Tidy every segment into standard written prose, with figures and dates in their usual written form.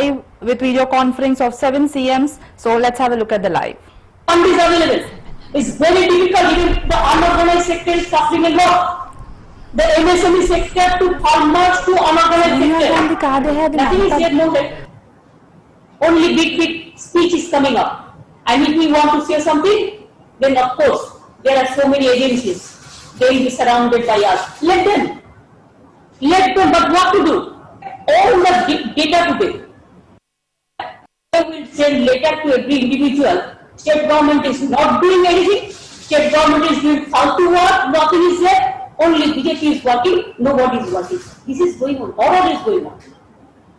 live with video conference of 7 CMs. So let's have a look at the live. Fund is available. It's very difficult. Even the unorganized sector is suffering a lot. The MSME sector to farmers to unorganized sector. Nothing is yet noted. Only big speech is coming up. And if we want to say something, then of course there are so many agencies. They will be surrounded by us. Let them. But what to do? All the data to them. They will send letter to every individual. State government is not doing anything. State government is doing how to work. Nothing is there. Only BJP is working. Nobody is working. This is going on. Horror is going on.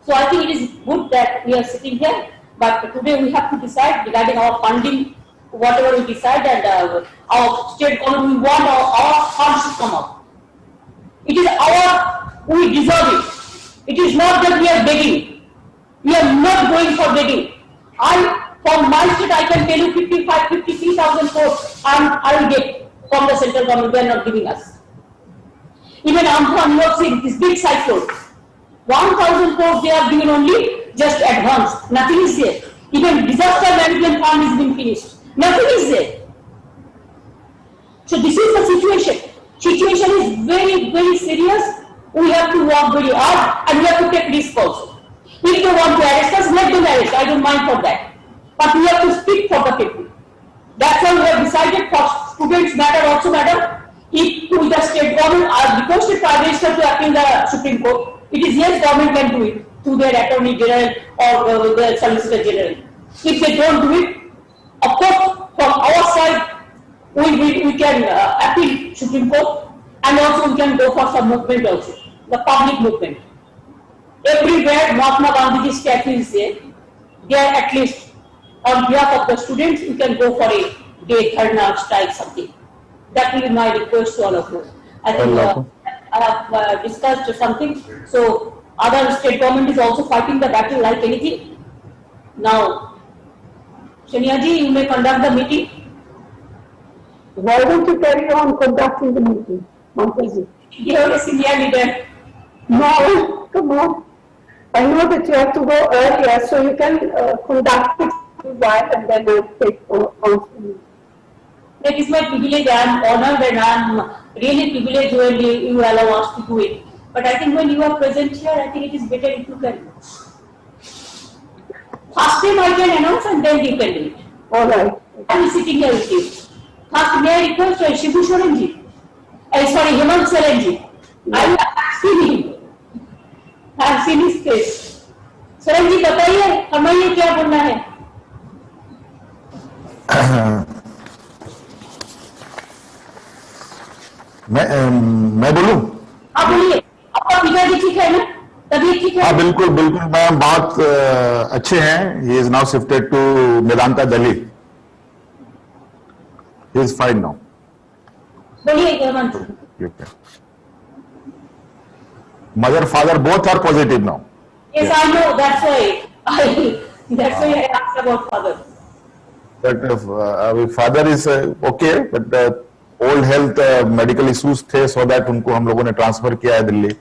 So I think it is good that we are sitting here. But today we have to decide regarding our funding, whatever we decide, and our state government, we want our funds to come up. It is we deserve it. It is not that we are begging. We are not going for begging. From my state, I can tell you 53,000 crores I will get from the central government. They are not giving us. Even Andhra, you have seen this big cyclone. 1,000 crores they are giving only just advance. Nothing is there. Even disaster management fund is being finished. Nothing is there. So this is the situation. Situation is very, very serious. We have to work very hard and we have to take risk also. If they want to arrest us, let them arrest. I don't mind for that. But we have to speak for the people. That's why we have decided for students matter also matter. If to the state government requested Prime Minister to appeal the Supreme Court, it is yes, government can do it through their Attorney General or the Solicitor General. If they don't do it, of course, from our side, we can appeal Supreme Court, and also we can go for some movement also, the public movement. Everywhere Mahatma Gandhi's statue is there, at least on behalf of the students, we can go for a day, dharna, strike, something. That will be my request to all of you. I think I have discussed something. So other state government is also fighting the battle like anything. Now, Shania ji, you may conduct the meeting. Why don't you carry on conducting the meeting, Mamta ji? You are a senior leader. No, come on. I know that you have to go earlier, so you can conduct it for a while and then I'll take on. That is my privilege. I am honored and I am really privileged when you allow us to do it. But I think when you are present here, I think it is better if you can. First time I can announce and then you can do it. All right. I am sitting here with you. First, may I request Shibu Soren ji? Sorry, Hemant Soren ji. I have seen him. I have seen his face. Soren ji, बताइए, हमें क्या बोलना है? मैं बोलूं? आप बोलिए। आपका पिताजी ठीक है ना? तबीयत ठीक है? हाँ बिल्कुल मैम बहुत अच्छे हैं. He is now shifted to Medanta, Delhi. He is fine now. बोलिए Hemant. Mother, father both are positive now. Yes, I know. That's why I asked about father. But father is okay, but old health medical issues थे, so that उनको हम लोगों ने transfer किया है Delhi.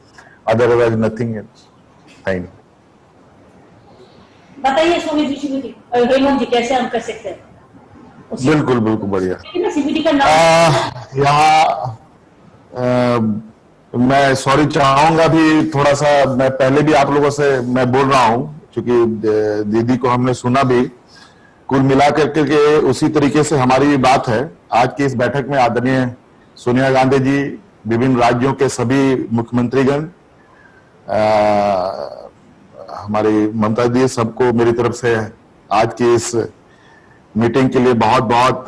Otherwise nothing else. Fine. बताइए स्वामी जी हेमंत जी कैसे हम कर सकते हैं? बिल्कुल बढ़िया. सीबीडी का नाम यहाँ मैं सॉरी चाहूंगा भी थोड़ा सा. मैं पहले भी आप लोगों से मैं बोल रहा हूँ क्योंकि दीदी को हमने सुना भी. कुल मिलाकर के उसी तरीके से हमारी भी बात है. आज की इस बैठक में आदरणीय सोनिया गांधी जी, विभिन्न राज्यों के सभी मुख्यमंत्रीगण, हमारी ममता दी, सबको मेरी तरफ से आज की इस मीटिंग के लिए बहुत बहुत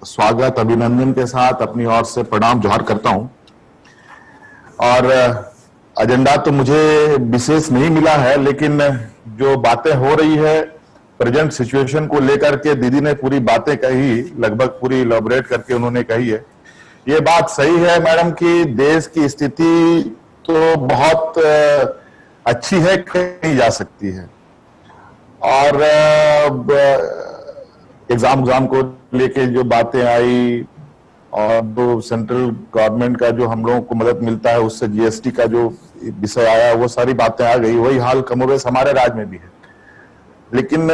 स्वागत, अभिनंदन के साथ अपनी ओर से प्रणाम जोहार करता हूं. और एजेंडा तो मुझे विशेष नहीं मिला है, लेकिन जो बातें हो रही है प्रेजेंट सिचुएशन को लेकर के दीदी ने पूरी बातें कही, लगभग पूरी इलैबोरेट करके उन्होंने कही है. ये बात सही है मैडम कि देश की स्थिति तो बहुत अच्छी है, कही जा सकती है. और एग्जाम को लेके जो बातें आई और जो सेंट्रल गवर्नमेंट का जो हम लोगों को मदद मिलता है उससे जीएसटी का जो विषय आया, वो सारी बातें आ गई. वही हाल कमोबेश हमारे राज्य में भी है. लेकिन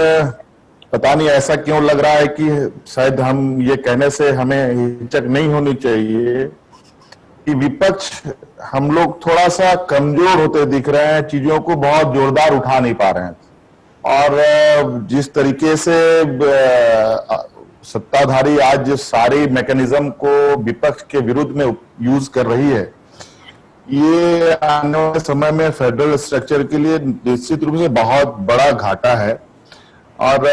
पता नहीं ऐसा क्यों लग रहा है कि शायद हम ये कहने से हमें हिचक नहीं होनी चाहिए कि विपक्ष हम लोग थोड़ा सा कमजोर होते दिख रहे हैं, चीजों को बहुत जोरदार उठा नहीं पा रहे हैं। और जिस तरीके से सत्ताधारी आज सारे मैकेनिज्म को विपक्ष के विरुद्ध में यूज कर रही है, ये आने वाले समय में फेडरल स्ट्रक्चर के लिए निश्चित रूप से बहुत बड़ा घाटा है। और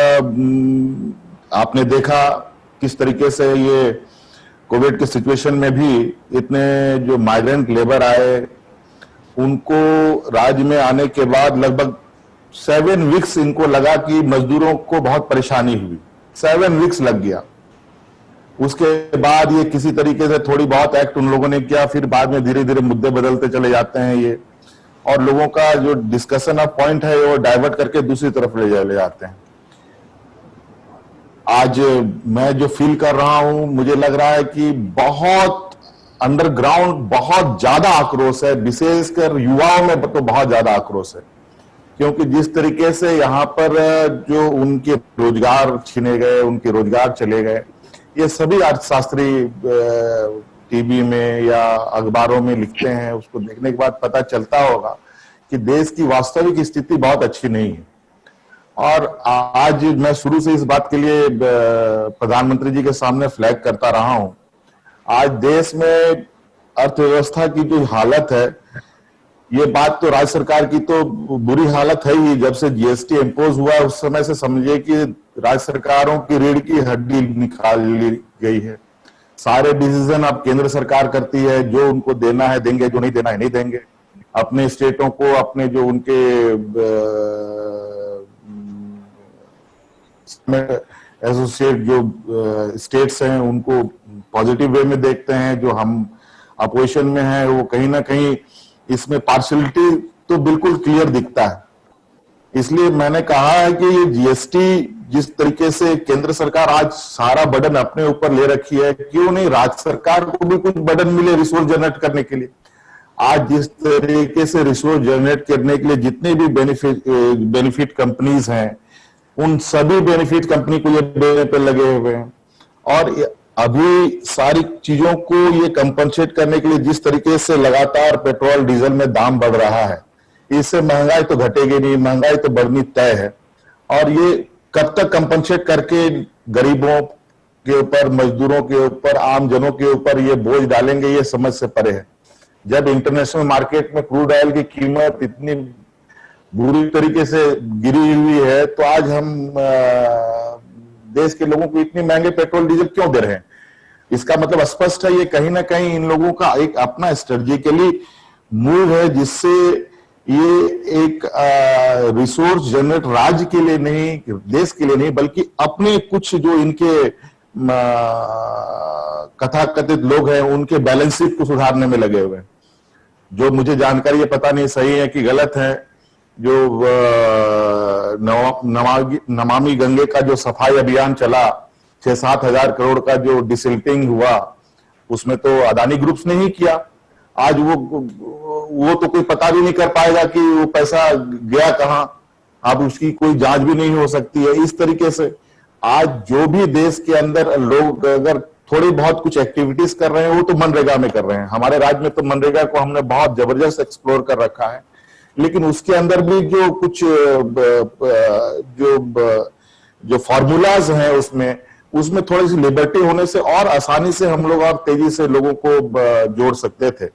आपने देखा किस तरीके से ये कोविड के सिचुएशन में भी इतने जो माइग्रेंट लेबर आए, उनको राज्य में आने के बाद लगभग 7 वीक्स इनको लगा कि मजदूरों को बहुत परेशानी हुई, 7 वीक्स लग गया। उसके बाद ये किसी तरीके से थोड़ी बहुत एक्ट उन लोगों ने किया, फिर बाद में धीरे धीरे मुद्दे बदलते चले जाते हैं ये, और लोगों का जो डिस्कशन ऑफ पॉइंट है वो डाइवर्ट करके दूसरी तरफ ले जाते हैं। आज मैं जो फील कर रहा हूं, मुझे लग रहा है कि बहुत अंडरग्राउंड बहुत ज्यादा आक्रोश है, विशेषकर युवाओं में तो बहुत ज्यादा आक्रोश है। क्योंकि जिस तरीके से यहाँ पर जो उनके रोजगार छीने गए, उनके रोजगार चले गए, ये सभी अर्थशास्त्री टीवी में या अखबारों में लिखते हैं, उसको देखने के बाद पता चलता होगा कि देश की वास्तविक स्थिति बहुत अच्छी नहीं है। और आज मैं शुरू से इस बात के लिए प्रधानमंत्री जी के सामने फ्लैग करता रहा हूं। आज देश में अर्थव्यवस्था की जो हालत है, ये बात तो राज्य सरकार की तो बुरी हालत है ही। जब से जीएसटी इम्पोज हुआ उस समय से समझिए कि राज्य सरकारों की रीढ़ की हड्डी निकाल ली गई है। सारे डिसीजन अब केंद्र सरकार करती है, जो उनको देना है देंगे, जो नहीं देना है नहीं देंगे। अपने स्टेटों को, अपने जो उनके एसोसिएट जो स्टेट्स हैं, उनको पॉजिटिव वे में देखते हैं। जो हम अपोजिशन में हैं, वो कहीं ना कहीं इसमें पार्शियलिटी तो बिल्कुल क्लियर दिखता है। इसलिए मैंने कहा है कि ये जीएसटी जिस तरीके से केंद्र सरकार आज सारा बर्डन अपने ऊपर ले रखी है, क्यों नहीं राज्य सरकार को भी कुछ बर्डन मिले रिसोर्स जनरेट करने के लिए। आज जिस तरीके से रिसोर्स जनरेट करने के लिए जितने भी बेनिफिट कंपनीज हैं, उन सभी बेनिफिट कंपनी को ये देने पे लगे हुए हैं। और अभी सारी चीजों को ये कंपनसेट करने के लिए जिस तरीके से लगातार पेट्रोल डीजल में दाम बढ़ रहा है, इससे महंगाई तो घटेगी नहीं, महंगाई तो बढ़नी तय है। और ये कब तक कंपनसेट करके गरीबों के ऊपर, मजदूरों के ऊपर, आम जनों के ऊपर ये बोझ डालेंगे, ये समझ से परे है। जब इंटरनेशनल मार्केट में क्रूड ऑयल की कीमत इतनी बुरी तरीके से गिरी हुई है, तो आज हम देश के लोगों को इतने महंगे पेट्रोल डीजल क्यों दे रहे हैं? इसका मतलब स्पष्ट है, ये कहीं ना कहीं इन लोगों का एक अपना स्ट्रेटेजिकली मूव है, जिससे ये एक रिसोर्स जनरेट राज्य के लिए नहीं, देश के लिए नहीं, बल्कि अपने कुछ जो इनके कथाकथित लोग हैं, उनके बैलेंस शीट को सुधारने में लगे हुए हैं। जो मुझे जानकारी है, पता नहीं सही है कि गलत है, जो नमामि गंगे का जो सफाई अभियान चला, 6-7 हजार करोड़ का जो डिसिल्टिंग हुआ, उसमें तो अदानी ग्रुप्स ने ही किया। आज वो तो कोई पता भी नहीं कर पाएगा कि वो पैसा गया कहां। अब उसकी कोई जांच भी नहीं हो सकती है। इस तरीके से आज जो भी देश के अंदर लोग अगर थोड़ी बहुत कुछ एक्टिविटीज कर रहे हैं, वो तो मनरेगा में कर रहे हैं। हमारे राज्य में तो मनरेगा को हमने बहुत जबरदस्त एक्सप्लोर कर रखा है, लेकिन उसके अंदर भी जो कुछ जो फॉर्मूलाज हैं उसमें थोड़ी सी लिबर्टी होने से और आसानी से हम लोग और तेजी से लोगों को जोड़ सकते थे।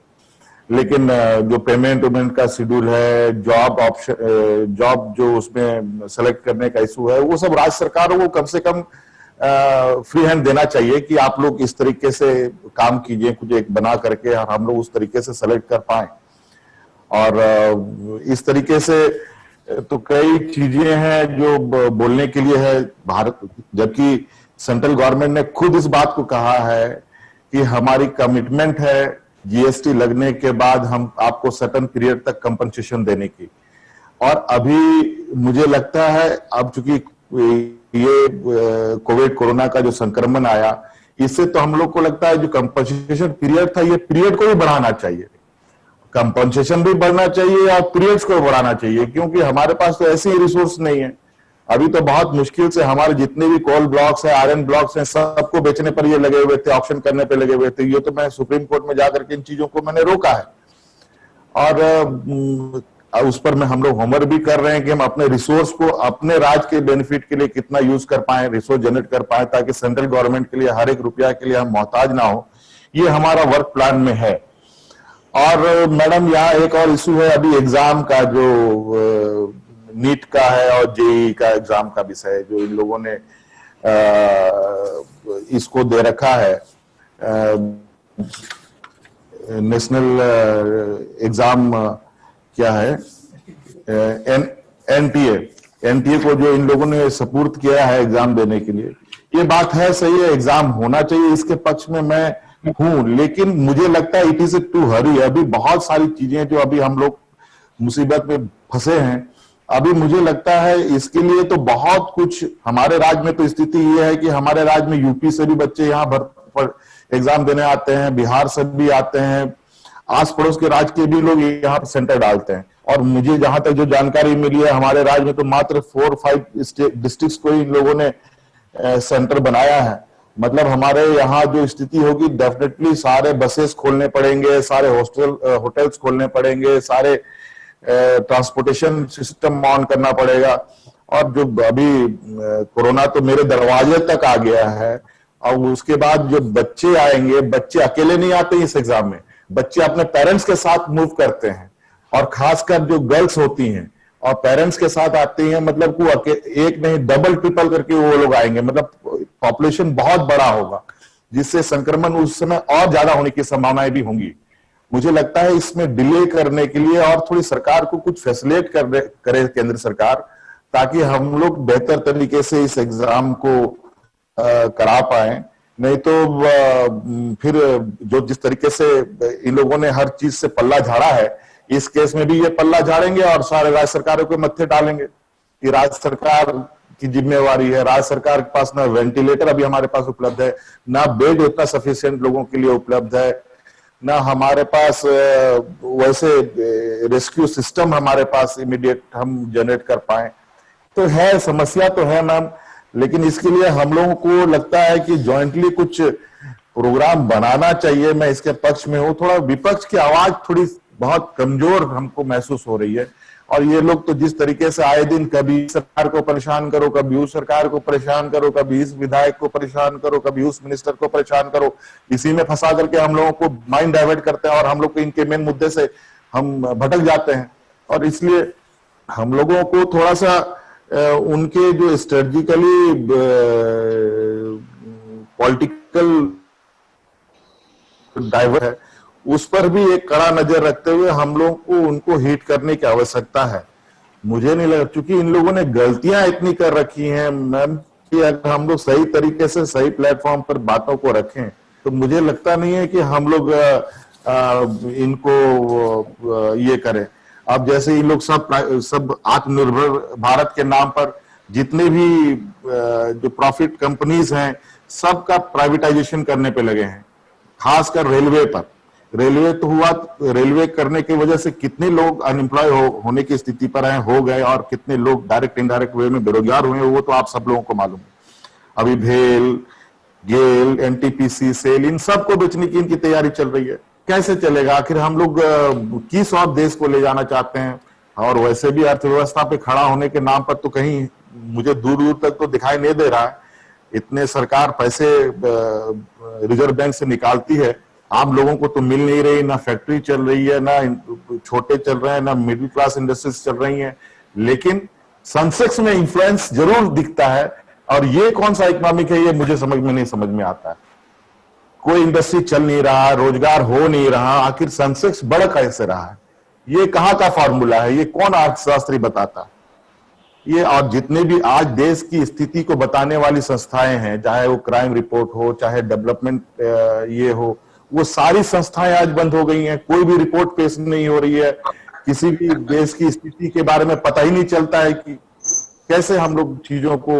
लेकिन जो पेमेंट का शेड्यूल है, जॉब जो उसमें सेलेक्ट करने का इशू है, वो सब राज्य सरकारों को कम से कम फ्री हैंड देना चाहिए कि आप लोग इस तरीके से काम कीजिए, कुछ एक बना करके हम लोग उस तरीके से सेलेक्ट कर पाए। और इस तरीके से तो कई चीजें हैं जो बोलने के लिए है भारत, जबकि सेंट्रल गवर्नमेंट ने खुद इस बात को कहा है कि हमारी कमिटमेंट है जीएसटी लगने के बाद हम आपको सर्टेन पीरियड तक कंपनसेशन देने की। और अभी मुझे लगता है अब चूंकि ये कोविड कोरोना का जो संक्रमण आया, इससे तो हम लोग को लगता है जो कंपनसेशन पीरियड था, ये पीरियड को भी बढ़ाना चाहिए, कंपनसेशन भी बढ़ना चाहिए और पीरियड्स को बढ़ाना चाहिए, क्योंकि हमारे पास तो ऐसे ही रिसोर्स नहीं है। अभी तो बहुत मुश्किल से हमारे जितने भी कोल ब्लॉक्स हैं, आयरन ब्लॉक्स हैं, सबको बेचने पर ये लगे हुए थे, ऑप्शन करने पे लगे हुए थे। ये तो मैं सुप्रीम कोर्ट में जाकर के इन चीजों को मैंने रोका है। और उस पर में हम लोग होमवर्क भी कर रहे हैं कि हम अपने रिसोर्स को अपने राज्य के बेनिफिट के लिए कितना यूज कर पाए, रिसोर्स जनरेट कर पाए, ताकि सेंट्रल गवर्नमेंट के लिए हर एक रुपया के लिए हम मोहताज ना हो। ये हमारा वर्क प्लान में है। और मैडम यहाँ एक और इशू है, अभी एग्जाम का जो नीट का है और जेई का एग्जाम का विषय जो इन लोगों ने इसको दे रखा है, नेशनल एग्जाम क्या है, एनटीए को जो इन लोगों ने सपुर्द किया है एग्जाम देने के लिए, ये बात है, सही है, एग्जाम होना चाहिए, इसके पक्ष में मैं हूं। लेकिन मुझे लगता है इट इज टू हरी। अभी बहुत सारी चीजें जो अभी हम लोग मुसीबत में फंसे हैं, अभी मुझे लगता है इसके लिए तो बहुत कुछ हमारे राज्य में तो स्थिति ये है कि हमारे राज्य में यूपी से भी बच्चे यहाँ एग्जाम देने आते हैं, बिहार से भी आते हैं, आस पड़ोस के राज्य के भी लोग यहाँ पर सेंटर डालते हैं। और मुझे जहां तक जो जानकारी मिली है, हमारे राज्य में तो मात्र 4-5 डिस्ट्रिक्ट्स को इन लोगों ने सेंटर बनाया है। मतलब हमारे यहाँ जो स्थिति होगी, डेफिनेटली सारे बसेस खोलने पड़ेंगे, सारे होटल्स खोलने पड़ेंगे, सारे ट्रांसपोर्टेशन सिस्टम ऑन करना पड़ेगा। और जो अभी कोरोना तो मेरे दरवाजे तक आ गया है, और उसके बाद जो बच्चे आएंगे, बच्चे अकेले नहीं आते इस एग्जाम में, बच्चे अपने पेरेंट्स के साथ मूव करते हैं। और खासकर जो गर्ल्स होती हैं और पेरेंट्स के साथ आती हैं, मतलब को एक नहीं डबल ट्रिपल करके वो लोग आएंगे। मतलब पॉपुलेशन बहुत बड़ा होगा, जिससे संक्रमण उस समय और ज्यादा होने की संभावनाएं भी होंगी। मुझे लगता है इसमें डिले करने के लिए और थोड़ी सरकार को कुछ फैसिलिटेट करे केंद्र सरकार, ताकि हम लोग बेहतर तरीके से इस एग्जाम को करा पाए। नहीं तो फिर जो जिस तरीके से इन लोगों ने हर चीज से पल्ला झाड़ा है, इस केस में भी ये पल्ला झाड़ेंगे और सारे राज्य सरकारों को मत्थे डालेंगे कि राज्य सरकार की जिम्मेवारी है। राज्य सरकार के पास ना वेंटिलेटर अभी हमारे पास उपलब्ध है, ना बेड उतना सफिशिएंट लोगों के लिए उपलब्ध है, ना हमारे पास वैसे रेस्क्यू सिस्टम हमारे पास इमीडिएट हम जनरेट कर पाए। तो है, समस्या तो है मैम, लेकिन इसके लिए हम लोगों को लगता है कि जॉइंटली कुछ प्रोग्राम बनाना चाहिए। मैं इसके पक्ष में हूँ। थोड़ा विपक्ष की आवाज थोड़ी बहुत कमजोर हमको महसूस हो रही है, और ये लोग तो जिस तरीके से आए दिन कभी सरकार को परेशान करो, कभी उस सरकार को परेशान करो, कभी इस विधायक को परेशान करो, कभी उस मिनिस्टर को परेशान करो, इसी में फंसा करके हम लोगों को माइंड डाइवर्ट करते हैं और हम लोग को इनके मेन मुद्दे से हम भटक जाते हैं। और इसलिए हम लोगों को थोड़ा सा उनके जो स्ट्रेटजिकली पॉलिटिकल डाइवर्ट है, उस पर भी एक कड़ा नजर रखते हुए हम लोगों को उनको हिट करने की आवश्यकता है। मुझे नहीं लगा, क्योंकि इन लोगों ने गलतियां इतनी कर रखी हैं मैम, कि अगर हम लोग सही तरीके से सही प्लेटफॉर्म पर बातों को रखें, तो मुझे लगता नहीं है कि हम लोग इनको ये करें। अब जैसे इन लोग सब आत्मनिर्भर भारत के नाम पर जितने भी जो प्रॉफिट कंपनीज हैं, सबका प्राइवेटाइजेशन करने पे लगे हैं, खासकर रेलवे पर। रेलवे तो हुआ, रेलवे करने की वजह से कितने लोग अनएम्प्लॉय होने की स्थिति पर हैं, हो गए, और कितने लोग डायरेक्ट इनडायरेक्ट वे में बेरोजगार हुए, वो तो आप सब लोगों को मालूम है। अभी भेल, गेल, एनटीपीसी, सेल, इन सबको बेचने की इनकी तैयारी चल रही है। कैसे चलेगा? आखिर हम लोग किस और देश को ले जाना चाहते हैं? और वैसे भी अर्थव्यवस्था पे खड़ा होने के नाम पर तो कहीं मुझे दूर दूर तक तो दिखाई नहीं दे रहा है। इतने सरकार पैसे रिजर्व बैंक से निकालती है, आम लोगों को तो मिल नहीं रही, ना फैक्ट्री चल रही है, ना छोटे चल रहे हैं, ना मिडिल क्लास इंडस्ट्रीज चल रही हैं। लेकिन सेंसेक्स में इन्फ्लुएंस जरूर दिखता है, और ये कौन सा इकोनॉमिक है, ये मुझे समझ में आता है। कोई इंडस्ट्री चल नहीं रहा, रोजगार हो नहीं रहा, आखिर सेंसेक्स बढ़ कैसे रहा है? ये कहाँ का फॉर्मूला है? ये कौन अर्थशास्त्री बताता? ये और जितने भी आज देश की स्थिति को बताने वाली संस्थाएं हैं, चाहे वो क्राइम रिपोर्ट हो, चाहे डेवलपमेंट ये हो, वो सारी संस्थाएं आज बंद हो गई हैं। कोई भी रिपोर्ट पेश नहीं हो रही है। किसी भी देश की स्थिति के बारे में पता ही नहीं चलता है कि कैसे हम लोग चीजों को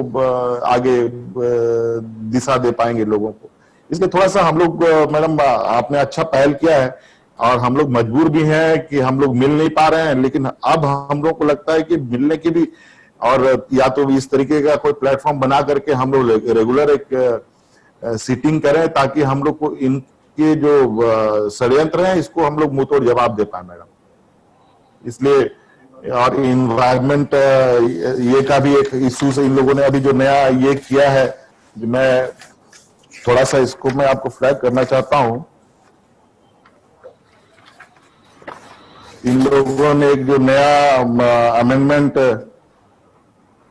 आगे दिशा दे पाएंगे लोगों को। इसलिए थोड़ा सा हम लोग, मैडम आपने अच्छा पहल किया है, और हम लोग मजबूर भी हैं कि हम लोग मिल नहीं पा रहे हैं, लेकिन अब हम लोग को लगता है कि मिलने की भी और या तो इस तरीके का कोई प्लेटफॉर्म बना करके हम लोग रेगुलर एक सीटिंग करें ताकि हम लोग को इनके जो षड्यंत्र हैं इसको हम लोग मुंहतोड़ जवाब दे पाए मैडम। इसलिए और इन्वायरमेंट ये का भी एक इशू से इन लोगों ने अभी जो नया ये किया है, मैं थोड़ा सा इसको मैं आपको फ्लैग करना चाहता हूं। इन लोगों ने एक जो नया अमेंडमेंट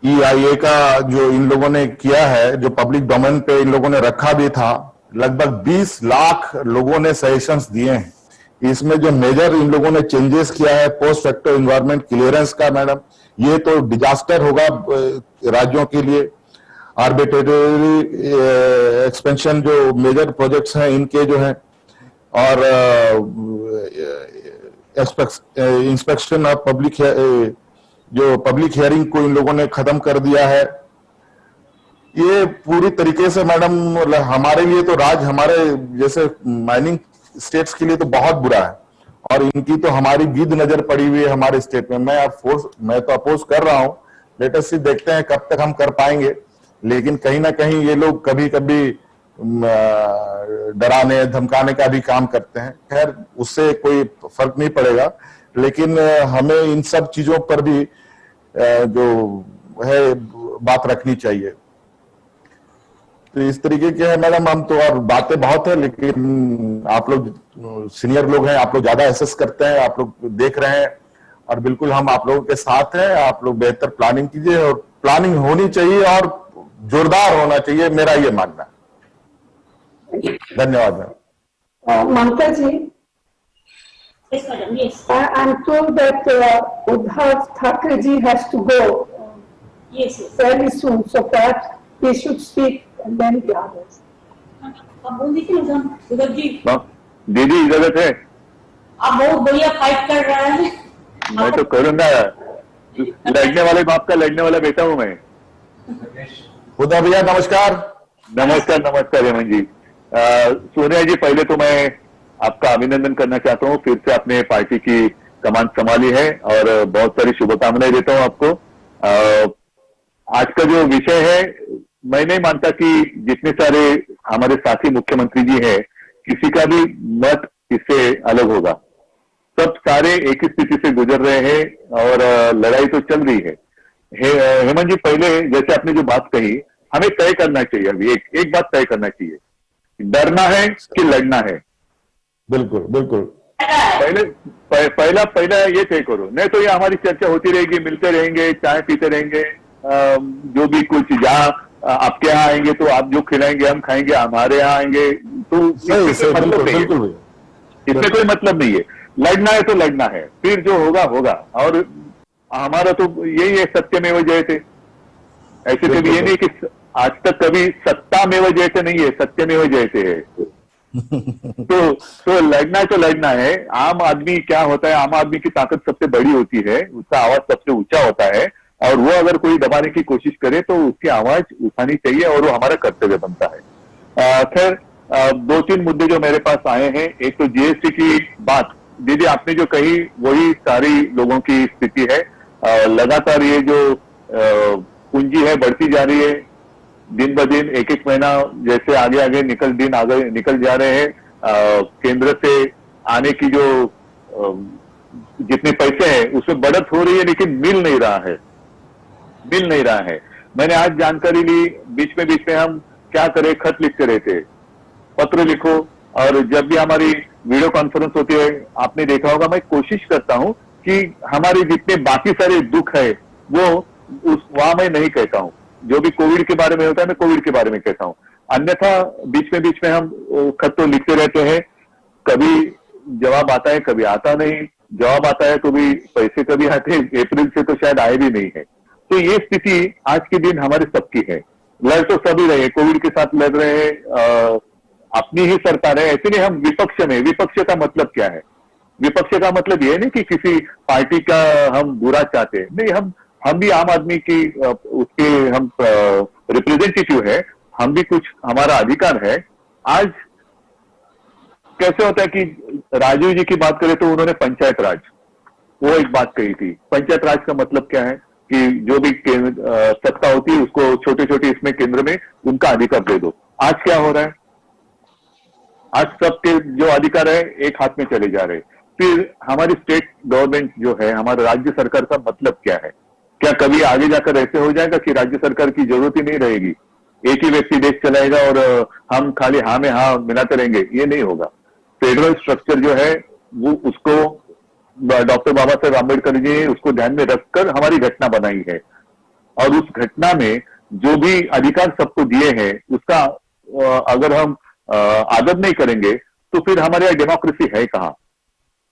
EIA का जो इन लोगों ने किया है, जो पब्लिक डोमेन पे इन लोगों ने रखा भी था, लगभग 20 लाख लोगों ने सजेशंस दिए हैं। इसमें जो मेजर इन लोगों ने चेंजेस किया है पोस्ट फैक्टर एनवायरमेंट क्लियरेंस का मैडम, ये तो डिजास्टर होगा राज्यों के लिए। आर्बिट्रेरी एक्सपेंशन जो मेजर प्रोजेक्ट्स हैं इनके जो हैं, और इंस्पेक्शन ऑफ पब्लिक जो पब्लिक हियरिंग को इन लोगों ने खत्म कर दिया है। ये पूरी तरीके से मैडम हमारे लिए तो हमारे जैसे माइनिंग स्टेट्स के लिए तो बहुत बुरा है, और इनकी तो हमारी गिद्ध नजर पड़ी हुई है हमारे स्टेट में। मैं तो अपोज कर रहा हूं, लेट अस सी, देखते हैं कब तक हम कर पाएंगे। लेकिन कहीं ना कहीं ये लोग कभी कभी डराने धमकाने का भी काम करते हैं। खैर उससे कोई फर्क नहीं पड़ेगा, लेकिन हमें इन सब चीजों पर भी जो है बात रखनी चाहिए। तो इस तरीके के है मैडम, हम तो और बातें बहुत है, लेकिन आप लोग सीनियर लोग हैं, आप लोग ज्यादा एसेस करते हैं, आप लोग देख रहे हैं, और बिल्कुल हम आप लोगों के साथ हैं। आप लोग बेहतर प्लानिंग कीजिए, और प्लानिंग होनी चाहिए और जोरदार होना चाहिए, मेरा ये मानना है। धन्यवाद ma'am. Mamta ji, Yes, madam, yes. I'm told that Uddhav Thackeray ji has to go Yes, yes. fairly soon, so perhaps he should speak and then the others. आप बोल दीजिए मैडम, उद्धव जी, दीदी इजाजत है? आप बहुत बढ़िया फाइट कर रहे हैं। मैं तो करूंगा, लड़ने वाले बाप का लड़ने वाला बेटा हूं मैं। उद्धव भैया नमस्कार। नमस्कार नमस्कार हेमंत जी। सोनिया जी, पहले तो मैं आपका अभिनंदन करना चाहता हूं, फिर से आपने पार्टी की कमान संभाली है, और बहुत सारी शुभकामनाएं देता हूं आपको। आज का जो विषय है, मैं नहीं मानता कि जितने सारे हमारे साथी मुख्यमंत्री जी हैं, किसी का भी मत इससे अलग होगा। सब सारे एक ही स्थिति से गुजर रहे हैं, और लड़ाई तो चल रही है। हेमंत जी, पहले जैसे आपने जो बात कही, हमें तय करना चाहिए, अभी एक बात तय करना चाहिए, डरना है कि लड़ना है। बिल्कुल बिल्कुल। पहला ये तय करो, नहीं तो ये हमारी चर्चा होती रहेगी, मिलते रहेंगे, चाय पीते रहेंगे, जो भी कुछ, जहाँ आपके यहाँ आएंगे तो आप जो खिलाएंगे हम खाएंगे, हमारे यहाँ आएंगे तो इसमें कोई मतलब नहीं है। लड़ना है तो लड़ना है, फिर जो होगा होगा। और हमारा तो यही है, सत्यमेव जयते। ऐसे कभी ये नहीं कि आज तक कभी सत्तामेव जयते नहीं है, सत्यमेव जयते है। तो लड़ना है तो लड़ना है। आम आदमी क्या होता है, आम आदमी की ताकत सबसे बड़ी होती है, उसका आवाज सबसे ऊंचा होता है, और वो अगर कोई दबाने की कोशिश करे तो उसकी आवाज उठानी चाहिए, और वो हमारा कर्तव्य बनता है। खैर, 2-3 मुद्दे जो मेरे पास आए हैं। एक तो GST की बात, दीदी आपने जो कही वही सारी लोगों की स्थिति है। लगातार ये जो पूंजी है बढ़ती जा रही है, दिन ब दिन, एक महीना जैसे आगे निकल जा रहे हैं। केंद्र से आने की जो जितने पैसे हैं उसमें बढ़त हो रही है, लेकिन मिल नहीं रहा है। मैंने आज जानकारी ली, बीच में हम क्या करें, खत लिखते रहते, पत्र लिखो, और जब भी हमारी वीडियो कॉन्फ्रेंस होती है, आपने देखा होगा, मैं कोशिश करता हूं कि हमारे जितने बाकी सारे दुख है वो वहां मैं नहीं कहता हूं। जो भी कोविड के बारे में होता है, मैं कोविड के बारे में कहता हूं। अन्यथा बीच में हम खत तो लिखते रहते हैं, कभी जवाब आता है, कभी आता नहीं। जवाब आता है तो भी पैसे कभी आते हैं, अप्रैल से तो शायद आए भी नहीं है। तो ये स्थिति आज के दिन हमारे सबकी है। लड़ तो सभी रहे, कोविड के साथ लड़ रहे हैं, अपनी ही सरकार है। ऐसे नहीं हम विपक्ष में, विपक्ष का मतलब क्या है? विपक्ष का मतलब ये नहीं कि किसी पार्टी का हम बुरा चाहते हैं, नहीं, हम भी आम आदमी की उसके हम रिप्रेजेंटेटिव है, हम भी कुछ हमारा अधिकार है। आज कैसे होता है कि राजीव जी की बात करें तो उन्होंने पंचायत राज, वो एक बात कही थी। पंचायत राज का मतलब क्या है कि जो भी सत्ता होती है उसको छोटे छोटे इसमें केंद्र में उनका अधिकार दे दो। आज क्या हो रहा है? आज सबके जो अधिकार है एक हाथ में चले जा रहे हैं। फिर हमारी स्टेट गवर्नमेंट जो है, हमारा राज्य सरकार का मतलब क्या है? क्या कभी आगे जाकर ऐसे हो जाएगा कि राज्य सरकार की जरूरत ही नहीं रहेगी, एक ही व्यक्ति देश चलाएगा और हम खाली हाँ में हाँ मिलाते रहेंगे? ये नहीं होगा। फेडरल स्ट्रक्चर जो है वो उसको डॉक्टर बाबा साहेब आम्बेडकर जी ने उसको ध्यान में रखकर हमारी घटना बनाई है, और उस घटना में जो भी अधिकार सबको दिए हैं उसका अगर हम आदर नहीं करेंगे तो फिर हमारे यहाँ डेमोक्रेसी है कहाँ?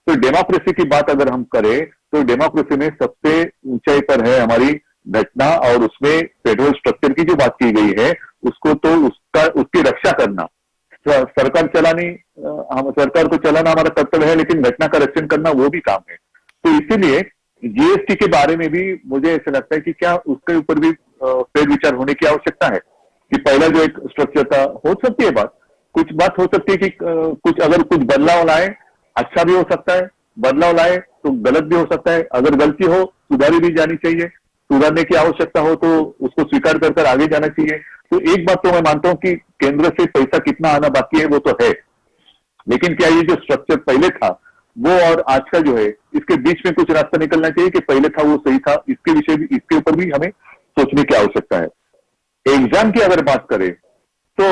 तो डेमोक्रेसी की बात अगर हम करें तो डेमोक्रेसी में सबसे ऊंचाई पर है हमारी घटना, और उसमें फेडरल स्ट्रक्चर की जो बात की गई है उसको तो उसकी रक्षा करना, सरकार चलानी, हम सरकार को चलाना हमारा कर्तव्य है, लेकिन घटना का रक्षण करना वो भी काम है। तो इसीलिए जीएसटी के बारे में भी मुझे ऐसा लगता है कि क्या उसके ऊपर भी फेर विचार होने की आवश्यकता है कि पहला जो एक स्ट्रक्चर था, हो सकती है कुछ बात हो सकती है कि कुछ अगर कुछ बदलाव लाए, अच्छा भी हो सकता है, बदलाव लाए तो गलत भी हो सकता है। अगर गलती हो सुधारी भी जानी चाहिए, सुधारने की आवश्यकता हो तो उसको स्वीकार कर आगे जाना चाहिए। तो एक बात तो मैं मानता हूं कि केंद्र से पैसा कितना आना बाकी है वो तो है, लेकिन क्या ये जो स्ट्रक्चर पहले था वो और आज का जो है इसके बीच में कुछ रास्ता निकलना चाहिए कि पहले था वो सही था? इसके विषय भी, इसके ऊपर भी हमें सोचने की आवश्यकता है। एग्जाम की अगर बात करें तो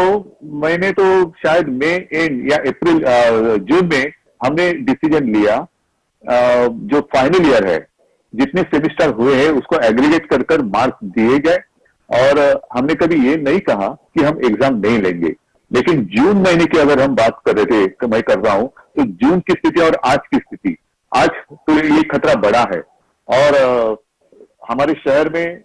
मैंने तो शायद मई एंड या अप्रैल जून में हमने डिसीजन लिया, जो फाइनल ईयर है जितने सेमिस्टर हुए हैं उसको एग्रीगेट कर मार्क्स दिए गए, और हमने कभी ये नहीं कहा कि हम एग्जाम नहीं लेंगे। लेकिन जून महीने की अगर हम बात कर रहे थे, मैं कर रहा हूं, तो जून की स्थिति और आज की स्थिति, आज तो ये खतरा बड़ा है। और हमारे शहर में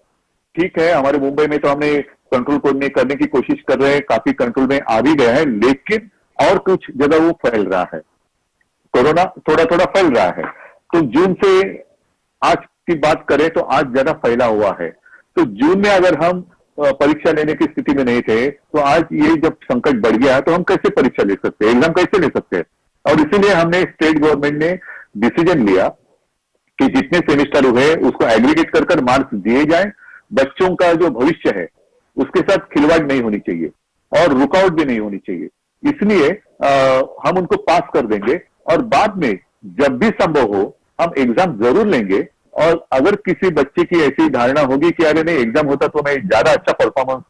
ठीक है, हमारे मुंबई में तो हमने कंट्रोल करने की कोशिश कर रहे हैं, काफी कंट्रोल में आ भी गया है, लेकिन और कुछ जगह वो फैल रहा है, कोरोना थोड़ा थोड़ा फैल रहा है। तो जून से आज की बात करें तो आज ज्यादा फैला हुआ है। तो जून में अगर हम परीक्षा लेने की स्थिति में नहीं थे तो आज ये जब संकट बढ़ गया तो हम कैसे परीक्षा ले सकते हैं, एग्जाम कैसे ले सकते हैं? और इसीलिए हमने स्टेट गवर्नमेंट ने डिसीजन लिया कि जितने सेमिस्टर हुए उसको एग्रीगेट कर मार्क्स दिए जाए। बच्चों का जो भविष्य है उसके साथ खिलवाड़ नहीं होनी चाहिए और रुकावट भी नहीं होनी चाहिए, इसलिए हम उनको पास कर देंगे, और बाद में जब भी संभव हो हम एग्जाम जरूर लेंगे। और अगर किसी बच्चे की ऐसी धारणा होगी कि अरे नहीं एग्जाम होता तो मैं ज्यादा अच्छा परफॉर्मेंस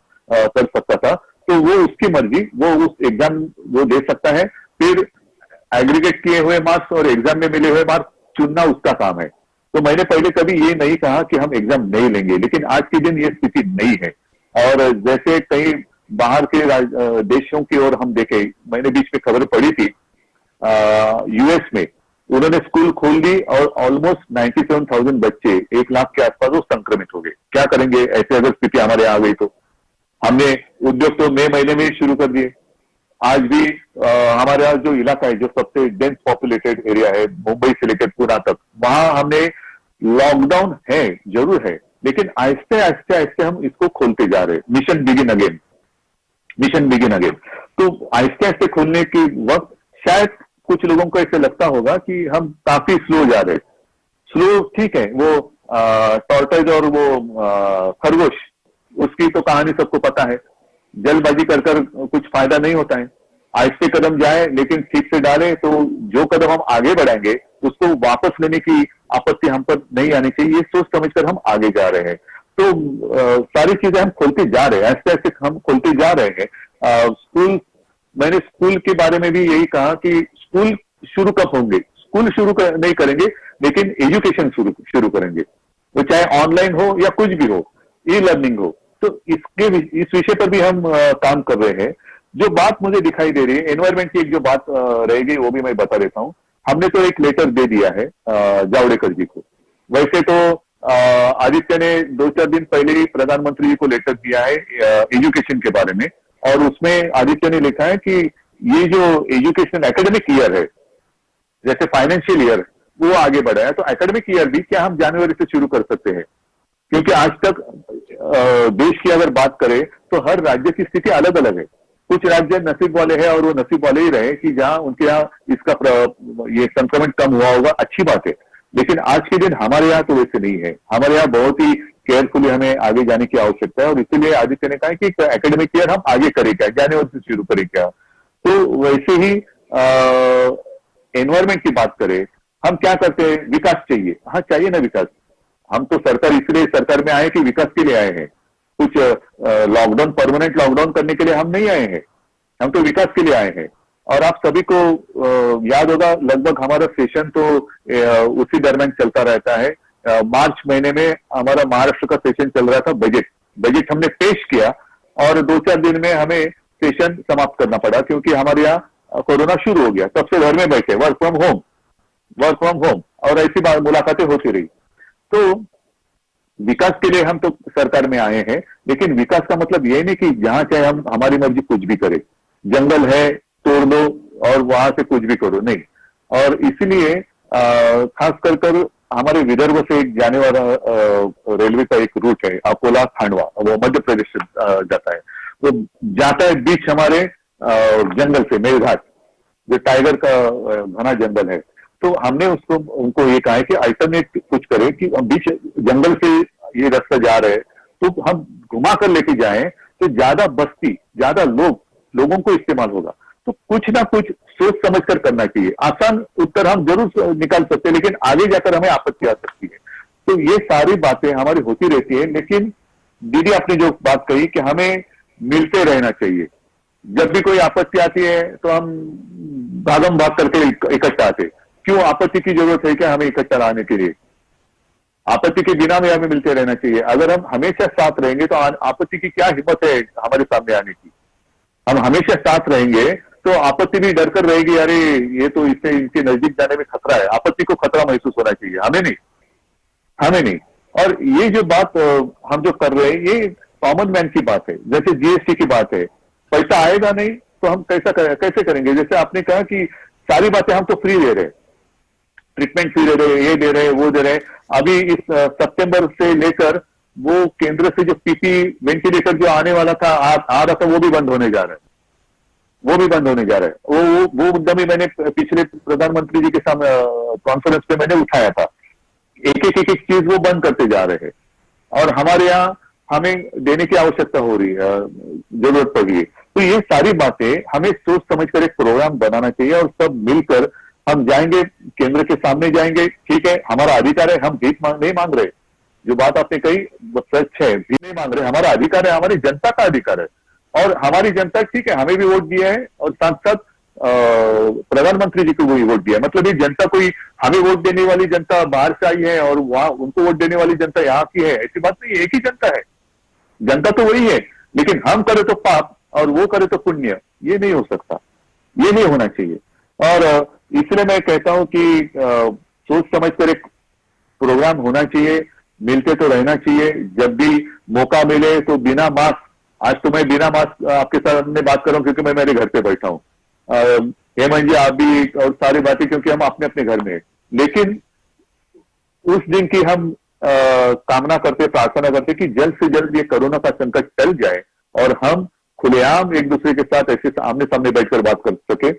कर सकता था, तो वो उसकी मर्जी, वो उस एग्जाम वो दे सकता है। फिर एग्रीगेट किए हुए मार्क्स और एग्जाम में मिले हुए मार्क्स चुनना उसका काम है। तो मैंने पहले कभी ये नहीं कहा कि हम एग्जाम नहीं लेंगे, लेकिन आज के दिन ये स्थिति नहीं है। और जैसे कई बाहर के देशों की ओर हम देखे, मैंने बीच में खबर पढ़ी थी, यूएस में उन्होंने स्कूल खोल दी और ऑलमोस्ट 97,000 बच्चे, 1 लाख के आसपास वो संक्रमित हो गए। क्या करेंगे ऐसे अगर स्थिति हमारे आ गई तो? हमने उद्योग तो मई महीने में ही शुरू कर दिए। आज भी हमारे यहाँ जो इलाका है, जो सबसे डेंस पॉपुलेटेड एरिया है, मुंबई से लेकर पुणे तक, वहां हमने लॉकडाउन है, जरूर है, लेकिन आहिस्ते आहिस्ते आहिस्ते हम इसको खोलते जा रहे हैं। Mission begin again, mission begin again. तो आहिस्ते आहिस्ते खोलने के वक्त शायद कुछ लोगों को ऐसे लगता होगा कि हम काफी स्लो जा रहे हैं। स्लो ठीक है, वो टॉर्टोइज और वो खरगोश, उसकी तो कहानी सबको पता है। जल्दबाजी कर कुछ फायदा नहीं होता है। आहिस्ते कदम जाए लेकिन ठीक से डाले तो जो कदम हम आगे बढ़ाएंगे उसको वापस लेने की आपत्ति हम पर नहीं आनी चाहिए। ये सोच समझकर हम आगे जा रहे हैं। तो सारी चीजें हम खोलते जा रहे हैं, ऐसे ऐसे हम खोलते जा रहे हैं। स्कूल, मैंने स्कूल के बारे में भी यही कहा कि स्कूल शुरू कब होंगे? स्कूल शुरू नहीं करेंगे, लेकिन एजुकेशन शुरू करेंगे, वो चाहे ऑनलाइन हो या कुछ भी हो, ई लर्निंग हो। तो इस विषय पर भी हम काम कर रहे हैं। जो बात मुझे दिखाई दे रही है एनवायरमेंट की, एक जो बात रहेगी वो भी मैं बता देता हूं। हमने तो एक लेटर दे दिया है जावड़ेकर जी को। वैसे तो आदित्य ने 2-4 दिन पहले ही प्रधानमंत्री जी को लेटर दिया है एजुकेशन के बारे में, और उसमें आदित्य ने लिखा है कि ये जो एजुकेशन एकेडमिक ईयर है, जैसे फाइनेंशियल ईयर वो आगे बढ़ा है, तो एकेडमिक ईयर भी क्या हम जनवरी से शुरू कर सकते हैं? क्योंकि आज तक देश की अगर बात करें तो हर राज्य की स्थिति अलग अलग है। कुछ राज्य नसीब वाले हैं और वो नसीब वाले ही रहे कि जहां उनके यहाँ इसका ये संक्रमण कम हुआ होगा, अच्छी बात है। लेकिन आज के दिन हमारे यहाँ तो वैसे नहीं है। हमारे यहाँ बहुत ही केयरफुली हमें आगे जाने की आवश्यकता है। और इसीलिए आदित्य ने कहा है कि एकेडमिक ईयर हम आगे करें क्या, जनवरी से शुरू करें क्या। तो वैसे ही एनवायरमेंट की बात करें, हम क्या करते हैं, विकास चाहिए। हाँ चाहिए ना विकास, हम तो सरकार इसलिए सरकार में आए कि विकास के लिए आए हैं। कुछ लॉकडाउन, परमानेंट लॉकडाउन करने के लिए हम नहीं आए हैं, हम तो विकास के लिए आए हैं। और आप सभी को याद होगा, लगभग हमारा सेशन तो उसी दरमियान चलता रहता है। मार्च महीने में हमारा महाराष्ट्र का सेशन चल रहा था, बजट हमने पेश किया और 2-4 दिन में हमें सेशन समाप्त करना पड़ा, क्योंकि हमारे यहाँ कोरोना शुरू हो गया। तब से घर में बैठे, वर्क फ्रॉम होम, और ऐसी बात मुलाकातें होती रही। तो विकास के लिए हम तो सरकार में आए हैं, लेकिन विकास का मतलब ये नहीं कि जहां चाहे हम हमारी मर्जी कुछ भी करें, जंगल है तोड़ दो और वहां से कुछ भी करो, नहीं। और इसलिए खास कर हमारे विदर्भ से एक जाने वाला रेलवे का एक रूट है, अकोला खांडवा, वो मध्य प्रदेश से जाता है। वो जाता है बीच हमारे जंगल से, मेलघाट, जो टाइगर का घना जंगल है। तो हमने उनको ये कहा है कि अल्टरनेट कुछ करें, कि हम बीच जंगल से ये रास्ता जा रहे हैं, तो हम घुमा कर लेके जाएं तो ज्यादा बस्ती, ज्यादा लोगों को इस्तेमाल होगा। तो कुछ ना कुछ सोच समझ कर करना चाहिए। आसान उत्तर हम जरूर निकाल सकते हैं, लेकिन आगे जाकर हमें आपत्ति आ सकती है। तो ये सारी बातें हमारी होती रहती है। लेकिन दीदी आपने जो बात कही कि हमें मिलते रहना चाहिए, जब भी कोई आपत्ति आती है तो हम भागम भाग करके इकट्ठा आते। क्यों आपत्ति की जरूरत है क्या हमें इकट्ठा आने के लिए? आपत्ति के बिना में हमें मिलते रहना चाहिए। अगर हम हमेशा साथ रहेंगे तो आपत्ति की क्या हिम्मत है हमारे सामने आने की। हम हमेशा साथ रहेंगे तो आपत्ति भी डर कर रहेगी, अरे ये तो इससे इनके नजदीक जाने में खतरा है। आपत्ति को खतरा महसूस होना चाहिए, हमें नहीं। और ये जो बात हम जो कर रहे हैं, ये कॉमन मैन की बात है। जैसे जीएसटी की बात है, पैसा आएगा नहीं तो हम कैसे करेंगे? जैसे आपने कहा कि सारी बातें हम तो फ्री दे रहे हैं, ट्रीटमेंट फ्री दे रहे, ये दे रहे, वो दे रहे। अभी इस सितंबर से लेकर वो केंद्र से जो पीपी वेंटिलेटर जो आने वाला था, आ रहा था, वो भी बंद होने जा रहा है। वो मुद्दा भी मैंने पिछले प्रधानमंत्री जी के सामने कॉन्फ्रेंस पे मैंने उठाया था। एक चीज वो बंद करते जा रहे हैं और हमारे यहाँ हमें देने की आवश्यकता हो रही है, जरूरत पड़ रही है। तो ये सारी बातें हमें सोच समझकर एक प्रोग्राम बनाना चाहिए और सब मिलकर हम जाएंगे, केंद्र के सामने जाएंगे। ठीक है, हमारा अधिकार है, हम भीख नहीं मांग रहे। जो बात आपने कही वो सच है, भीख नहीं मांग रहे, हमारा अधिकार है, हमारी जनता का अधिकार है। और हमारी जनता, ठीक है, हमें भी वोट दिया है और साथ साथ प्रधानमंत्री जी को भी वोट दिया है। मतलब ये जनता कोई हमें वोट देने वाली जनता बाहर से आई है और वहां उनको वोट देने वाली जनता यहाँ की है, ऐसी बात नहीं। एक ही जनता है, जनता तो वही है। लेकिन हम करे तो पाप और वो करे तो पुण्य, ये नहीं हो सकता, ये नहीं होना चाहिए। और इसलिए मैं कहता हूं कि सोच समझ कर एक प्रोग्राम होना चाहिए, मिलते तो रहना चाहिए। जब भी मौका मिले तो बिना मास्क, आज तो मैं बिना मास्क आपके सामने बात कर रहा हूं क्योंकि मैं मेरे घर पे बैठा हूं। हेमंत जी आप भी, और सारी बातें क्योंकि हम अपने अपने घर में। लेकिन उस दिन की हम कामना करते, प्रार्थना करते कि जल्द से जल्द ये कोरोना का संकट टल जाए और हम खुलेआम एक दूसरे के साथ ऐसे आमने सामने बैठकर बात कर सके।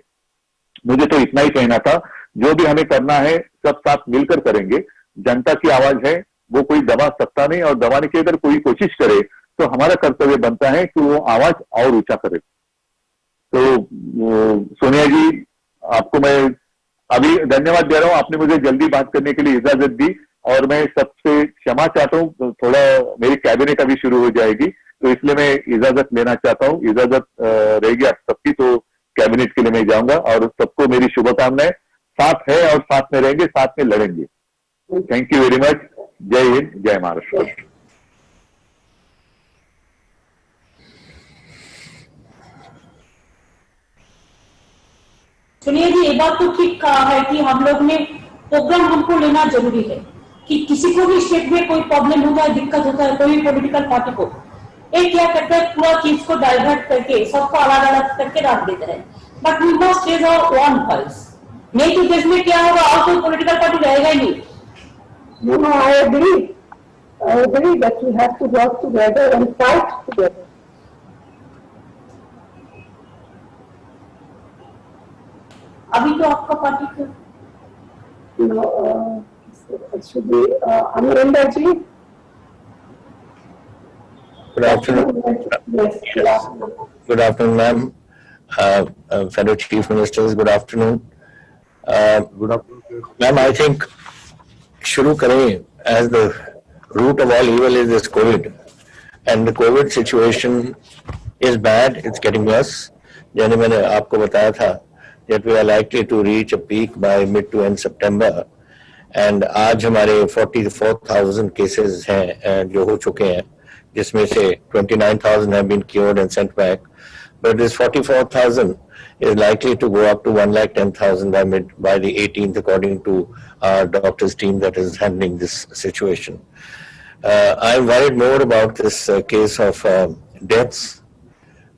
मुझे तो इतना ही कहना था, जो भी हमें करना है सब साथ मिलकर करेंगे। जनता की आवाज है, वो कोई दबा सकता नहीं, और दबाने की अगर कोई कोशिश करे तो हमारा कर्तव्य बनता है कि वो आवाज और ऊंचा करे। तो सोनिया जी, आपको मैं अभी धन्यवाद दे रहा हूं, आपने मुझे जल्दी बात करने के लिए इजाजत दी और मैं सबसे क्षमा चाहता हूं। थोड़ा मेरी कैबिनेट अभी शुरू हो जाएगी तो इसलिए मैं इजाजत लेना चाहता हूं। इजाजत रहेगी आप सबकी तो कैबिनेट के लिए मैं जाऊंगा और सबको मेरी शुभकामनाएं। साथ है और साथ में रहेंगे, साथ में लड़ेंगे। Thank you very much. जय हिंद, जय महाराष्ट्र। सुनिए जी, ये बात तो ठीक कहा है कि हम लोग ने प्रोग्राम हमको लेना जरूरी है कि किसी को भी स्टेट में कोई प्रॉब्लम होता है, दिक्कत होता है, कोई पॉलिटिकल पार्टी को, एक क्या करता है, पूरा चीज को डाइवर्ट करके सबको अलग अलग करके रख देते हैं। But we must raise our one pulse. नहीं तो देश में क्या होगा, और कोई पॉलिटिकल पार्टी रहेगा ही नहीं। You know, I agree that we have to work together and fight together. अभी तो आपका पार्टी का You know, should be Amarenda ji. Good afternoon. Yes, good afternoon. Good afternoon, ma'am. Fellow Chief Ministers, good afternoon. Good afternoon Ma'am, I think शुरू करें as the root of all evil is this COVID. And the COVID situation is bad, it's getting worse. जैसे मैंने आपको बताया था that we are likely to reach a peak by mid to end September. And आज हमारे 44,000 cases हैं जो हो चुके हैं, जिसमें से 29,000 have been cured and sent back. But this 44,000 is likely to go up to 110,000 by the 18th, according to our doctors' team that is handling this situation. I'm worried more about this case of deaths.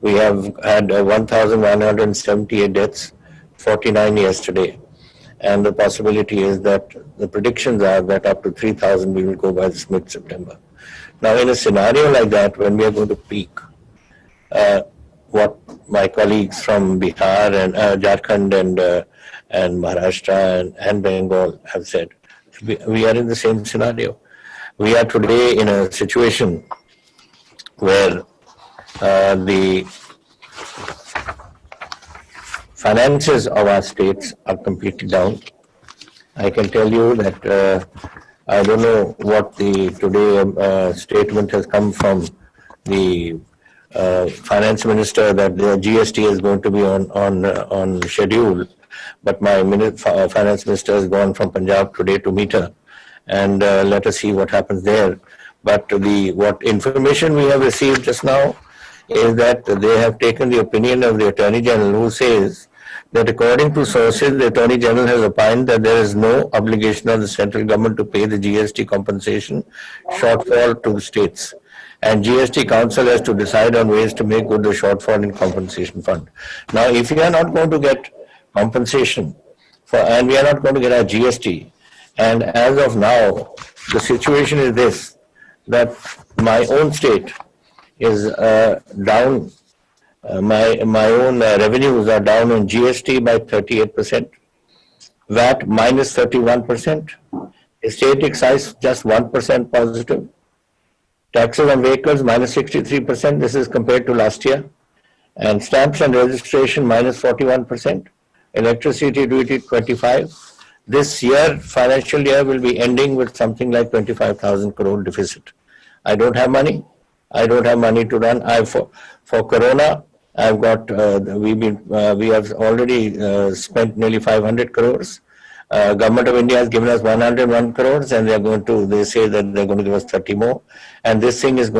We have had 1,178 deaths, 49 yesterday. And the possibility is that the predictions are that up to 3,000 we will go by this mid-September. Now, in a scenario like that, when we are going to peak, what my colleagues from Bihar and Jharkhand and Maharashtra and Bengal have said, we are in the same scenario. We are today in a situation where the finances of our states are completely down. I can tell you that I don't know what the today statement has come from the finance minister that the GST is going to be on schedule, but my finance minister has gone from Punjab today to meet her, and let us see what happens there. But what information we have received just now is that they have taken the opinion of the Attorney General, who says that according to sources, the Attorney General has opined that there is no obligation of the central government to pay the GST compensation shortfall to the states. And GST Council has to decide on ways to make good the shortfall in compensation fund. Now, if we are not going to get compensation and we are not going to get our GST, and as of now, the situation is this, that my own state is down. My own revenues are down on GST by 38%, VAT minus 31%, state excise just 1% positive, taxes on vehicles minus 63%, this is compared to last year, and stamps and registration minus 41%, electricity duty 25%. This year, financial year, will be ending with something like 25,000 crore deficit. I don't have money. I don't have money to run. For Corona, I've got, we have already spent nearly 500 crores. Government of India has given us 101 crores, and they say that they're going to give us 30 more. And this thing is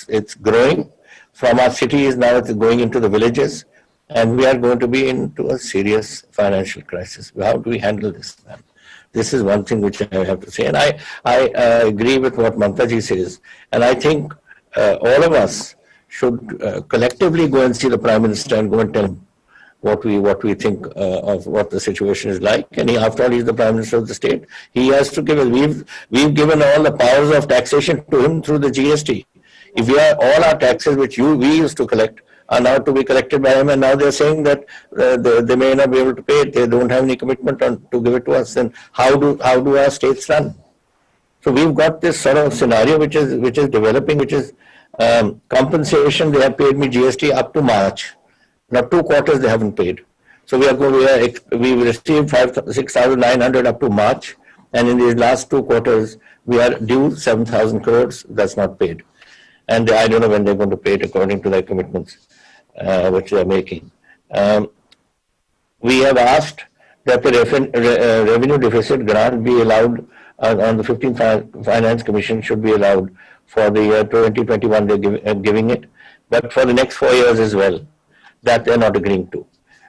it's growing from our cities, now it's going into the villages, and we are going to be into a serious financial crisis. How do we handle this, man? This is one thing which I have to say. And I agree with what Mamtaji says. And I think all of us should collectively go and see the Prime Minister and go and tell him what we think of what the situation is like. And after all, he's the Prime Minister of the state. He has to give us. We've given all the powers of taxation to him through the GST. If all our taxes which we used to collect are now to be collected by him, and now they're saying that they may not be able to pay it. They don't have any commitment to give it to us. Then how do our states run? So we've got this sort of scenario which is developing, which is compensation. They have paid me GST up to March. Now 2 quarters they haven't paid. So we received 6,900 up to March, and in these last 2 quarters we are due 7,000 crores. That's not paid, and I don't know when they're going to pay it according to their commitments which they are making. We have asked that the revenue deficit grant be allowed on the 15th Finance Commission should be allowed for the year 2021. They're giving it, but for the next 4 years as well. That they're not agreeing to.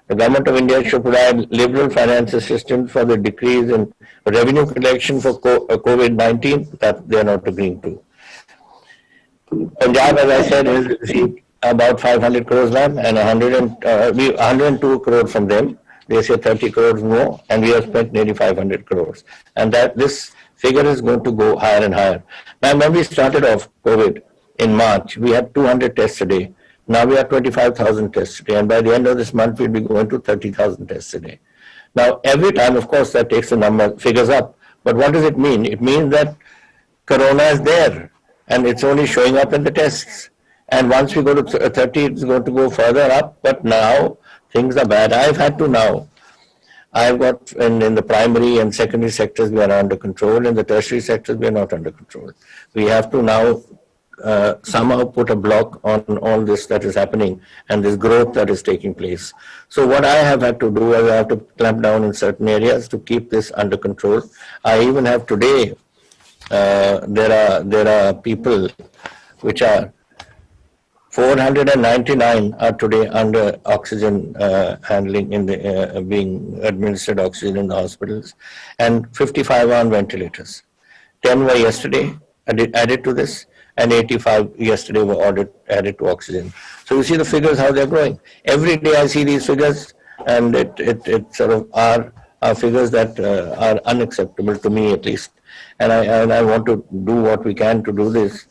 The Government of India should provide liberal finance assistance for the decrease in revenue collection for COVID-19. That they're not agreeing to. Punjab, as I said, has received about 500 crores, ma'am, and 102 crores from them. They say 30 crores more, and we have spent nearly 500 crores. And that this figure is going to go higher and higher. Ma'am, when we started off COVID in March, we had 200 tests a day. Now we have 25,000 tests a day, and by the end of this month, we'll be going to 30,000 tests a day. Now, every time, of course, that takes the figures up. But what does it mean? It means that Corona is there, and it's only showing up in the tests. And once we go to 30, it's going to go further up. But now things are bad. I've had to now. I've got in the primary and secondary sectors, we are under control. In the tertiary sectors, we are not under control. We have to now somehow put a block on all this that is happening and this growth that is taking place. So what I have had to do is I have to clamp down in certain areas to keep this under control. I even have today, there are people which are 499 are today under oxygen handling in the being administered oxygen in the hospitals, and 55 are on ventilators. 10 were yesterday added to this, and 85 yesterday were added to oxygen. So you see the figures how they're growing. Every day I see these figures, and it sort of are figures that are unacceptable to me at least. And I want to do what we can to do this,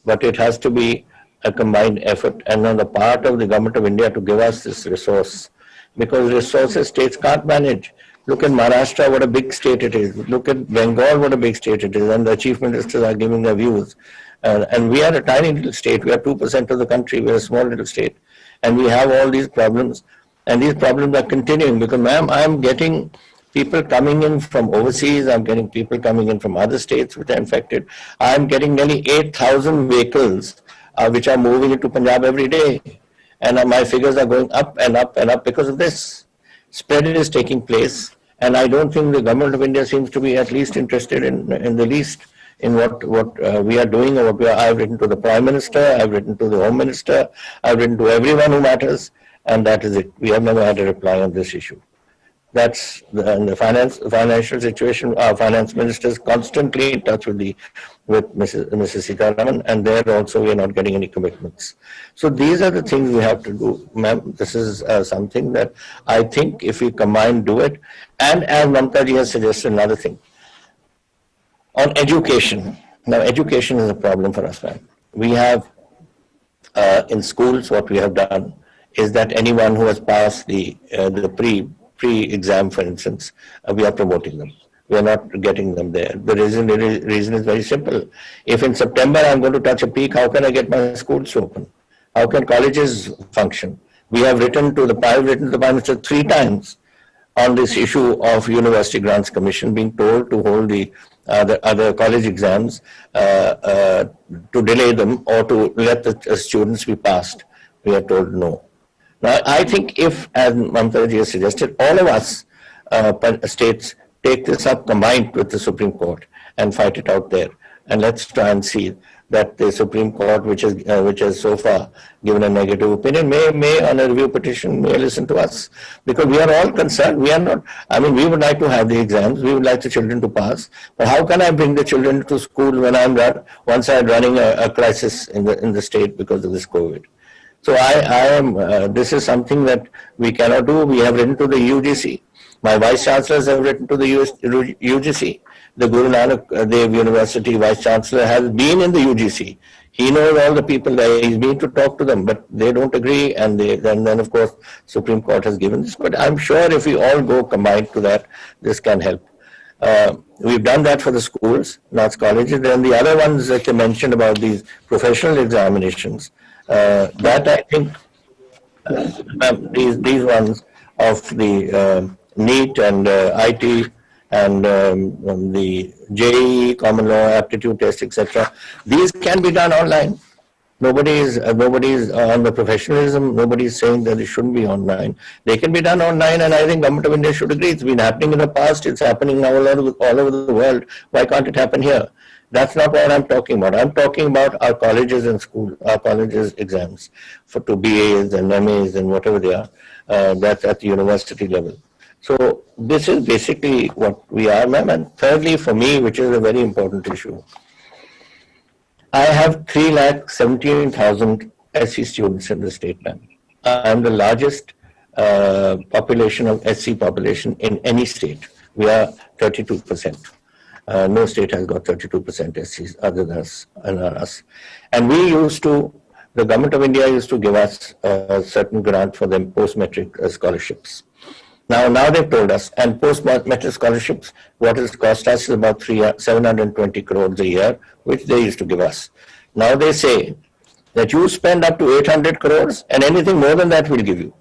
but it has to be a combined effort and on the part of the government of India to give us this resource, because resources states can't manage. Look at Maharashtra, what a big state it is. Look at Bengal, what a big state it is, and the chief ministers are giving their views. And we are a tiny little state. We are 2% of the country. We are a small little state, and we have all these problems, and these problems are continuing because, ma'am, I am getting people coming in from overseas. I'm getting people coming in from other states which are infected. I'm getting nearly 8,000 vehicles which are moving into Punjab every day. And my figures are going up and up and up because of this. Spread is taking place. And I don't think the government of India seems to be at least interested in the least in what we are doing or what I've written to the Prime Minister, I've written to the Home Minister, I've written to everyone who matters. And that is it. We have never had a reply on this issue. That's the financial situation. Our finance minister is constantly in touch with Mrs. Sitaraman, and there also we are not getting any commitments. So these are the things we have to do, ma'am. This is something that I think if we combine, do it. And as Mamta ji has suggested another thing on education. Now, education is a problem for us, ma'am. We have in schools what we have done is that anyone who has passed the pre-exam, for instance, we are promoting them. We are not getting them there. The reason is very simple. If in September I'm going to touch a peak, how can I get my schools to open? How can colleges function? We have written to the Prime Minister 3 times on this issue of University Grants Commission being told to hold the other college exams, to delay them or to let the students be passed. We are told no. Now, I think if, as Mamta ji has suggested, all of us states take this up combined with the Supreme Court and fight it out there. And let's try and see that the Supreme Court, which has so far given a negative opinion, may on a review petition, may listen to us. Because we are all concerned. We are not, I mean, we would like to have the exams. We would like the children to pass. But how can I bring the children to school when once I'm running a crisis in the state because of this COVID? So this is something that we cannot do. We have written to the UGC. My vice chancellors have written to the UGC. The Guru Nanak Dev University vice chancellor has been in the UGC. He knows all the people there. He's been to talk to them, but they don't agree. And then of course, Supreme Court has given this. But I'm sure if we all go combined to that, this can help. We've done that for the schools, not colleges. Then the other ones that you mentioned about these professional examinations, that I think these ones of the NEET and IT and the JEE, common law, aptitude test, etc. These can be done online. Nobody is on the professionalism. Nobody is saying that it shouldn't be online. They can be done online, and I think Government of India should agree. It's been happening in the past. It's happening now all over the world. Why can't it happen here? That's not what I'm talking about. I'm talking about our colleges and school, our colleges exams for to BAs and MAs and whatever they are. That's at the university level. So this is basically what we are, ma'am. And thirdly, for me, which is a very important issue, I have 3,17,000 SC students in the state, ma'am. I'm the largest population of SC population in any state. We are 32%. No state has got 32% SCs other than us. And the Government of India used to give us a certain grant for them post-metric scholarships. Now they've told us, and post-metric scholarships, what it cost us is about 720 crores a year, which they used to give us. Now they say that you spend up to 800 crores and anything more than that we'll give you.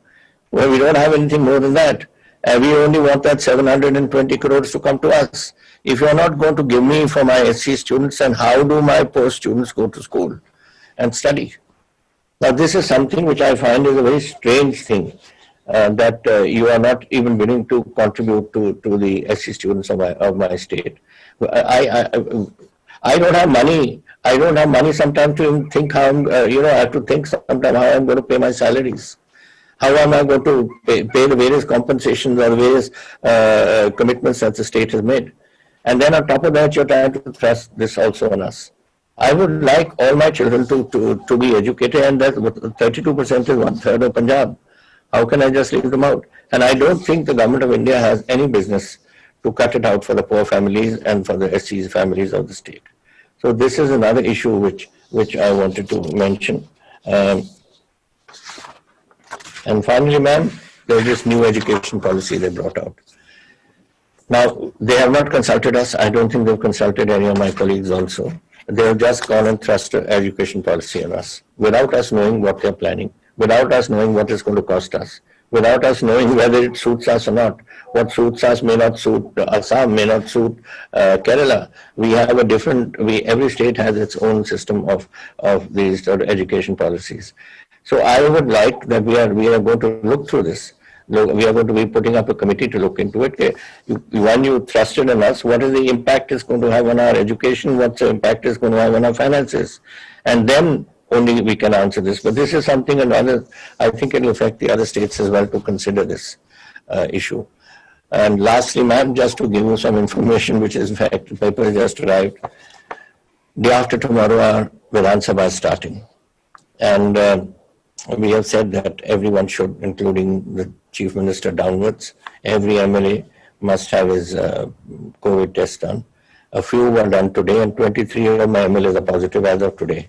Well, we don't have anything more than that. And we only want that 720 crores to come to us. If you're not going to give me for my SC students, then how do my post students go to school and study? Now, this is something which I find is a very strange thing, that you are not even willing to contribute to the SC students of my state. I don't have money. I don't have money sometimes to even think how I'm, I have to think sometimes how I'm going to pay my salaries. How am I going to pay the various compensations or various commitments that the state has made? And then on top of that, you're trying to thrust this also on us. I would like all my children to be educated, and that 32% is 1/3 of Punjab. How can I just leave them out? And I don't think the government of India has any business to cut it out for the poor families and for the SC families of the state. So this is another issue which I wanted to mention. And finally, ma'am, there's this new education policy they brought out. Now, they have not consulted us. I don't think they've consulted any of my colleagues also. They have just gone and thrust an education policy on us without us knowing what they're planning, without us knowing what it's going to cost us, without us knowing whether it suits us or not. What suits us may not suit Assam, may not suit Kerala. We have a different, every state has its own system of these sort of education policies. So I would like that we are going to look through this. We are going to be putting up a committee to look into it. When you trusted on us, what is the impact it's going to have on our education? What's the impact it's going to have on our finances? And then only we can answer this. But this is something another, I think it will affect the other states as well to consider this issue. And lastly, ma'am, just to give you some information, which is in fact, the paper has just arrived. Day after tomorrow, our Vidhan Sabha is starting. And we have said that everyone should, including the Chief Minister downwards, every MLA must have his COVID test done. A few were done today, and 23 of my MLAs are positive as of today.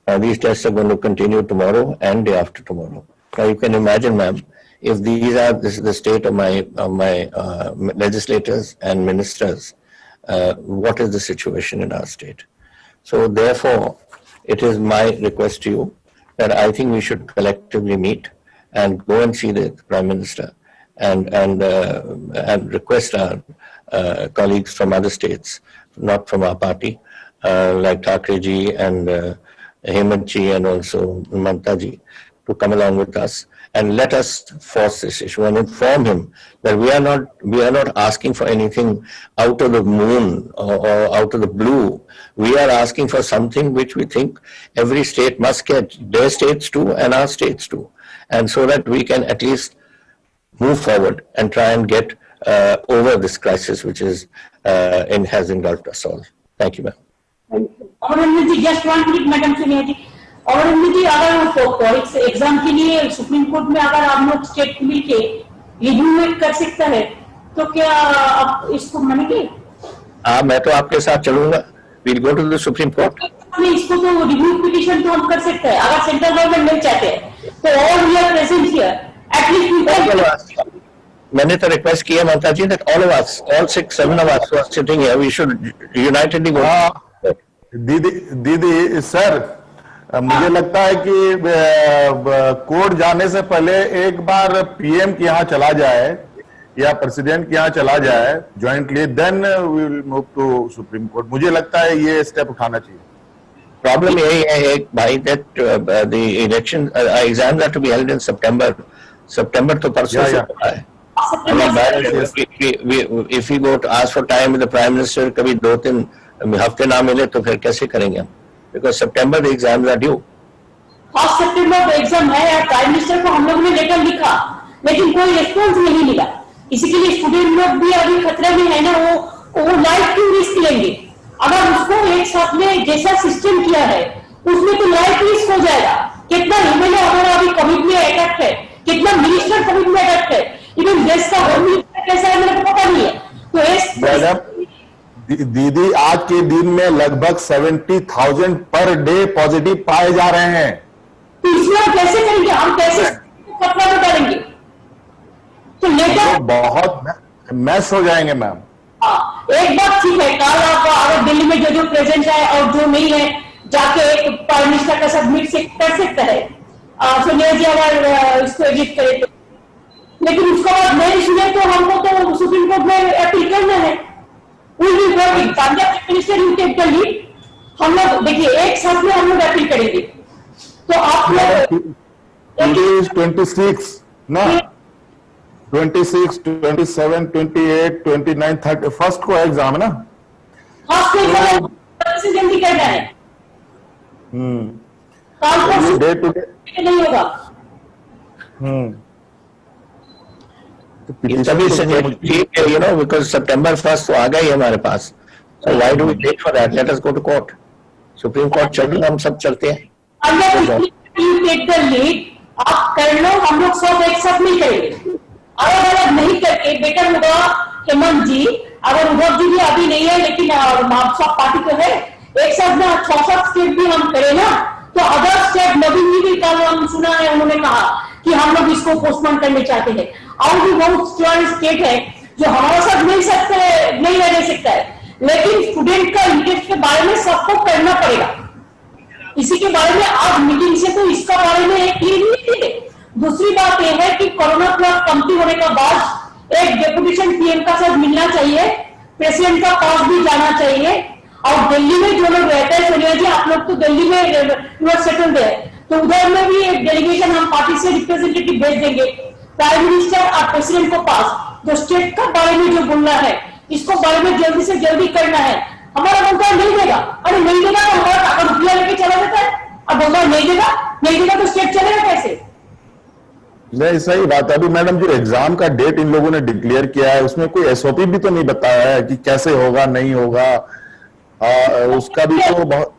Now, these tests are going to continue tomorrow and day after tomorrow. Now, you can imagine, ma'am, if this is the state of my legislators and ministers, what is the situation in our state? So, therefore, it is my request to you that I think we should collectively meet and go and see the Prime Minister and request our colleagues from other states, not from our party, like Thackeray ji and Hemant ji and also Mamata ji, to come along with us and let us force this issue and inform him that we are not asking for anything out of the moon or out of the blue. We are asking for something which we think every state must get, their states too and our states too, and so that we can at least move forward and try and get over this crisis which is has engulfed us all. Thank you, ma'am. Thank you. Honorable ji, just 1 minute, Madam Sonia ji. Honorable ji, अगर exam के लिए supreme court में अगर आप लोग state मिलके review कर सकता है, तो क्या आप इसको मानेंगे? हाँ, मैं तो आपके साथ चलूंगा. We'll go to the Supreme Court. इसको तो रिव्यू पिटीशन तो हम कर सकते हैं. अगर सेंट्रल गवर्नमेंट नहीं चाहते हैं, तो all we are present here. At least we can. मैंने तो रिक्वेस्ट किया ममता जी that all of us, all 6-7 of us who are sitting here, we should unitedly go. दीदी सर, मुझे लगता है कि कोर्ट जाने से पहले एक बार पीएम के यहाँ चला जाए या प्रेसिडेंट के यहाँ चला जाए jointly, then we will move to supreme court. मुझे लगता है ये स्टेप उठाना चाहिए. प्रॉब्लम यही है भाई that the election exams are to be held in September. September तो परसों से हो रहा है. If we go to ask for time with the Prime Minister, कभी 2-3 हफ्ते ना मिले तो फिर कैसे करेंगे हम? Because September the exams are due. 1 सितंबर को एग्जाम है और प्राइम मिनिस्टर को हम लोग ने लेटर लिखा, लेकिन कोई रिस्पॉन्स नहीं मिला. इसी के लिए स्टूडेंट लोग भी अभी खतरे में है ना, वो लाइफ क्यों रिस्क लेंगे? अगर उसको एक साथ में जैसा सिस्टम किया है उसमें तो लाइफ रिस्क हो जाएगा. कितना एमएलए हमारा अभी कोविड में अटैक है, कितना मिनिस्टर कोविड में अटैक है, इवन देश का होम मिनिस्टर कैसा है मेरे को पता नहीं है. तो दीदी, आज के दिन में लगभग 70,000 पर डे पॉजिटिव पाए जा रहे हैं. तो इसमें कैसे करेंगे हम? कैसे खतरा में डालेंगे? तो लेटर बहुत मैस हो जाएंगे मैम. एक बात ठीक है, कल आप अगर दिल्ली में जो प्रेजेंट है और जो नहीं है, जाके प्राइम मिनिस्टर का सबमिट से कर सकता है, सोनिया जी अगर इसको एडिट करे तो। लेकिन उसके बाद नहीं सुने तो हमको तो सुप्रीम कोर्ट में अपील करना है। Punjab minister you take the lead, हम लोग देखिए एक साथ में हम लोग अपील करेंगे। तो आप लोग 26 ना, 26, 27, 28, 29, 30 फर्स्ट को एग्जाम है ना। फर्स्ट से जल्दी करना है, काल को डे टू डे नहीं होगा। ये तभी से ठीक है, because September 1st तो आ गई है हमारे पास, so why do we wait for that? Let us go to court. Supreme Court चलिए, हम सब चलते हैं। टेक द लीड, आप कर लो, हम लोग सब एक साथ नहीं करेंगे। अलग अलग नहीं करके बेटर होगा हेमंत जी, अगर उद्धव जी भी अभी नहीं है लेकिन आप सब पार्टी को है, एक साथ में 6-7 स्टेट भी हम करें ना, तो अदर स्टेट नवीन जी भी कल हम सुना है उन्होंने कहा कि हम लोग इसको पोस्टपोन करने चाहते हैं। और भी बहुत स्टेट है जो हमारे साथ नहीं रह सकता है, लेकिन स्टूडेंट का इंटरेस्ट के बारे में सबको करना पड़ेगा। इसी के बारे में आज मीटिंग से तो इसका बारे में एक क्लियर नहीं थे। दूसरी बात यह है कि कोरोना प्लस कमती होने के बाद एक डेपुटेशन पीएम का साथ मिलना चाहिए, प्रेसिडेंट का पास भी जाना चाहिए। और दिल्ली में जो लोग रहते हैं, सोनिया जी आप लोग तो दिल्ली में सेटल्ड है, तो उधर में भी एक डेलीगेशन हम पार्टी से रिप्रेजेंटेटिव भेज देंगे प्राइम मिनिस्टर और प्रेसिडेंट को पास, जो स्टेट का बारे में जो बोलना है इसको बारे में जल्दी से जल्दी करना है। हमारा बंदा नहीं देगा, अरे नहीं देगा तो हमारा टाका रुपया लेके चला जाता है, अब बंदा नहीं देगा तो स्टेट चलेगा कैसे? नहीं, सही बात है। अभी मैडम जो एग्जाम का डेट इन लोगों ने डिक्लेयर किया है, उसमें कोई एसओपी भी तो नहीं बताया है कि कैसे होगा नहीं होगा, उसका भी तो बहुत।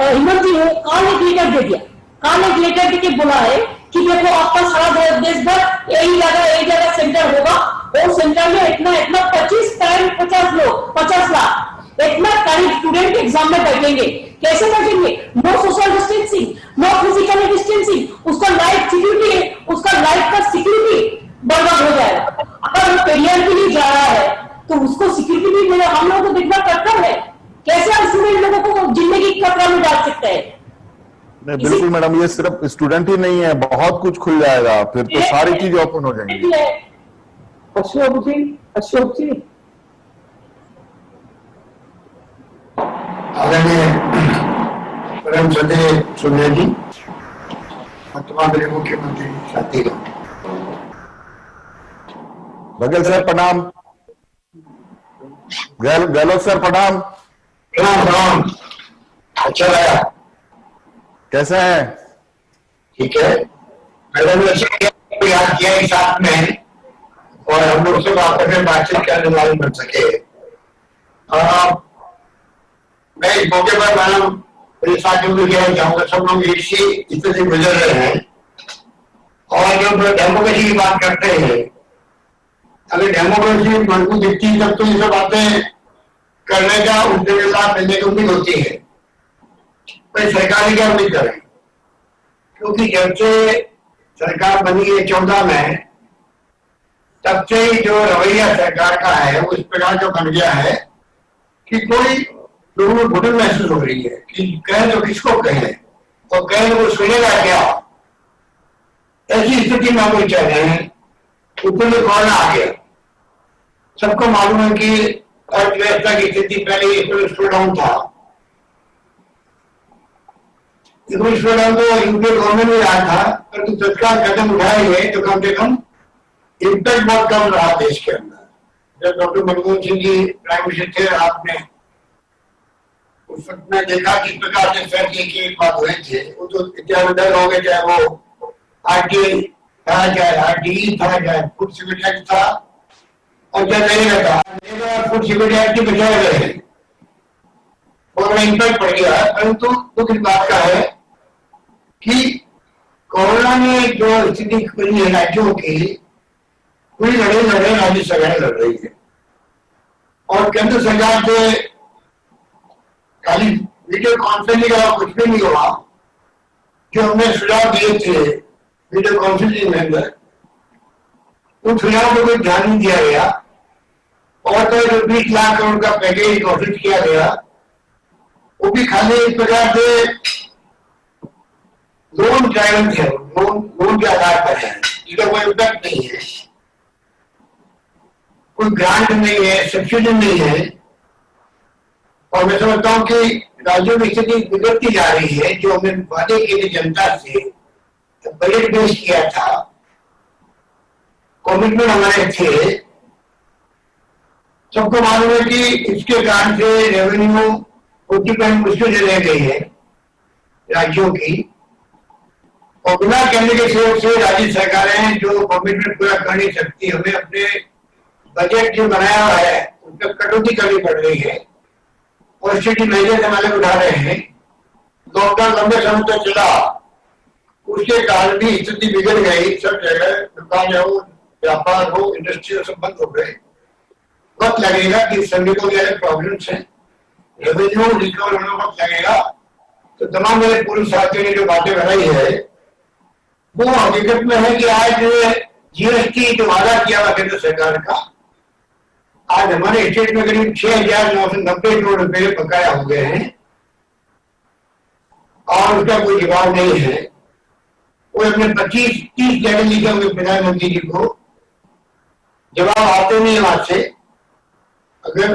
हिम्मत जी कॉल एक लेटर दे दिया, कॉल एक लेटर देके बोला है कि देखो आपका सारा देश भर यही जगह सेंटर होगा, वो सेंटर में इतना 50 लाख इतना तारीख स्टूडेंट एग्जाम में बैठेंगे। कैसे बैठेंगे? No social distancing, no physical distancing, उसका लाइफ का सिक्योरिटी बर्बाद हो जाएगा। अगर वो करियर के लिए जा रहा है तो उसको सिक्योरिटी भी हम लोग को देखना कर्तव्य है। कैसे स्टूडेंट लोगों को जिंदगी खतरा में डाल सकते हैं? नहीं, बिल्कुल मैडम, ये सिर्फ स्टूडेंट ही नहीं है, बहुत कुछ खुल जाएगा, फिर तो सारी चीजें ओपन हो जाएंगी। अशोक जी आदरणीय परम श्रद्धेय सोनिया जी, वर्तमान मुख्यमंत्री साथीगण, बघेल सर प्रणाम, गहलोत सर प्रणाम। प्रणाम। अच्छा रहा, कैसे हैं? ठीक है। मैडम ने याद किया एक साथ में, और हम लोग सब आपस में बातचीत करने वाले बन सके। मैं इस मौके पर मैडम मेरे साथियों को कहना चाहूंगा, सब लोग इसी स्थिति से गुजर रहे हैं, और जब डेमोक्रेसी की बात करते हैं, अगर डेमोक्रेसी मजबूत दिखती तब तो ये सब बातें करने का उनके साथ मिलने की उम्मीद होती है। पर सरकार क्या उम्मीद करें, क्योंकि जब से सरकार बनी है 14 में, तब से ही जो रवैया सरकार का है वो इस प्रकार का बन गया है कि कोई लोगों में घुटन महसूस हो रही है कि कहें तो किसको कहें और कहें तो वो सुनेगा क्या। ऐसी स्थिति में हम लोग चाह रहे हैं, ऊपर में कोरोना आ गया, सबको मालूम है कि अर्थव्यवस्था की स्थिति पहले स्लो डाउन था, स्लो डाउन तो यूपीए गवर्नमेंट में रहा था, परंतु तत्काल कदम उठाए गए तो कम से कम इम्पैक्ट बहुत कम रहा देश के अंदर। जब doctor Manmohan Singh ji prime minister थे, आपने उस वक्त में देखा किस प्रकार से फैसले की बात हुए थे, वो तो इतिहास दर्ज हो गए, चाहे वो आरटीआई था, चाहे आरटीई था, चाहे फूड सिक्योरिटी एक्ट था, और चाहे नहीं था फूड सिक्योरिटी एक्ट की बचाए गए और इम्पैक्ट पड़ गया। परंतु दुख इस बात का है कि कोरोना ने जो स्थिति बनी है राज्यों की, पूरी लड़ाई राज्य सरकार लड़ रही है, और केंद्र सरकार से खाली वीडियो कॉन्फ्रेंसिंग का कुछ भी नहीं हुआ। जो हमने सुझाव दिए थे वीडियो कॉन्फ्रेंसिंग में अंदर, उन सुझाव को कोई ध्यान नहीं दिया गया, और तो 20 लाख करोड़ का पैकेज घोषित किया गया, वो भी खाली एक प्रकार से लोन ड्राइवन थे, लोन के आधार पर है, इसका कोई इम्पैक्ट नहीं है, कोई ग्रांट नहीं है, सब्सिडी नहीं है। और मैं समझता हूँ कि राज्यों में स्थिति बिगड़ती जा रही है। जो हमने वादे किए थे जनता से, बजट पेश किया था, कमिटमेंट हमारे थे, सबको मालूम है कि इसके कारण से रेवेन्यू 40% मुश्किल से रह गई है राज्यों की। और बिना कहने के सहयोग से राज्य सरकारें जो कमिटमेंट पूरा कर नहीं सकती, हमें अपने बजट जो बनाया हुआ है उसमें कटौती करनी पड़ रही है और स्थिति मेजर हमारे उठा रहे हैं। लॉकडाउन लंबे समय तक चला, उसके कारण भी स्थिति बिगड़ गई। सब जगह दुकान हो, व्यापार हो, इंडस्ट्री सब बंद हो गए। वक्त लगेगा कि श्रमिकों के अलग प्रॉब्लम्स हैं, रेवेन्यू रिकवर होने में वक्त लगेगा। तो तमाम मेरे पूर्व साथियों ने जो बातें बनाई है वो हकीकत में है कि आज जीएसटी जो वादा किया हुआ केंद्र सरकार का, आज हमारे स्टेट में करीब 6,990 करोड़ रुपए बकाया हो गए हैं और उसका कोई जवाब नहीं है। वो अपने 25-30 जगह लिखे हुए प्रधानमंत्री जी को, जवाब आते नहीं वहां से। अगर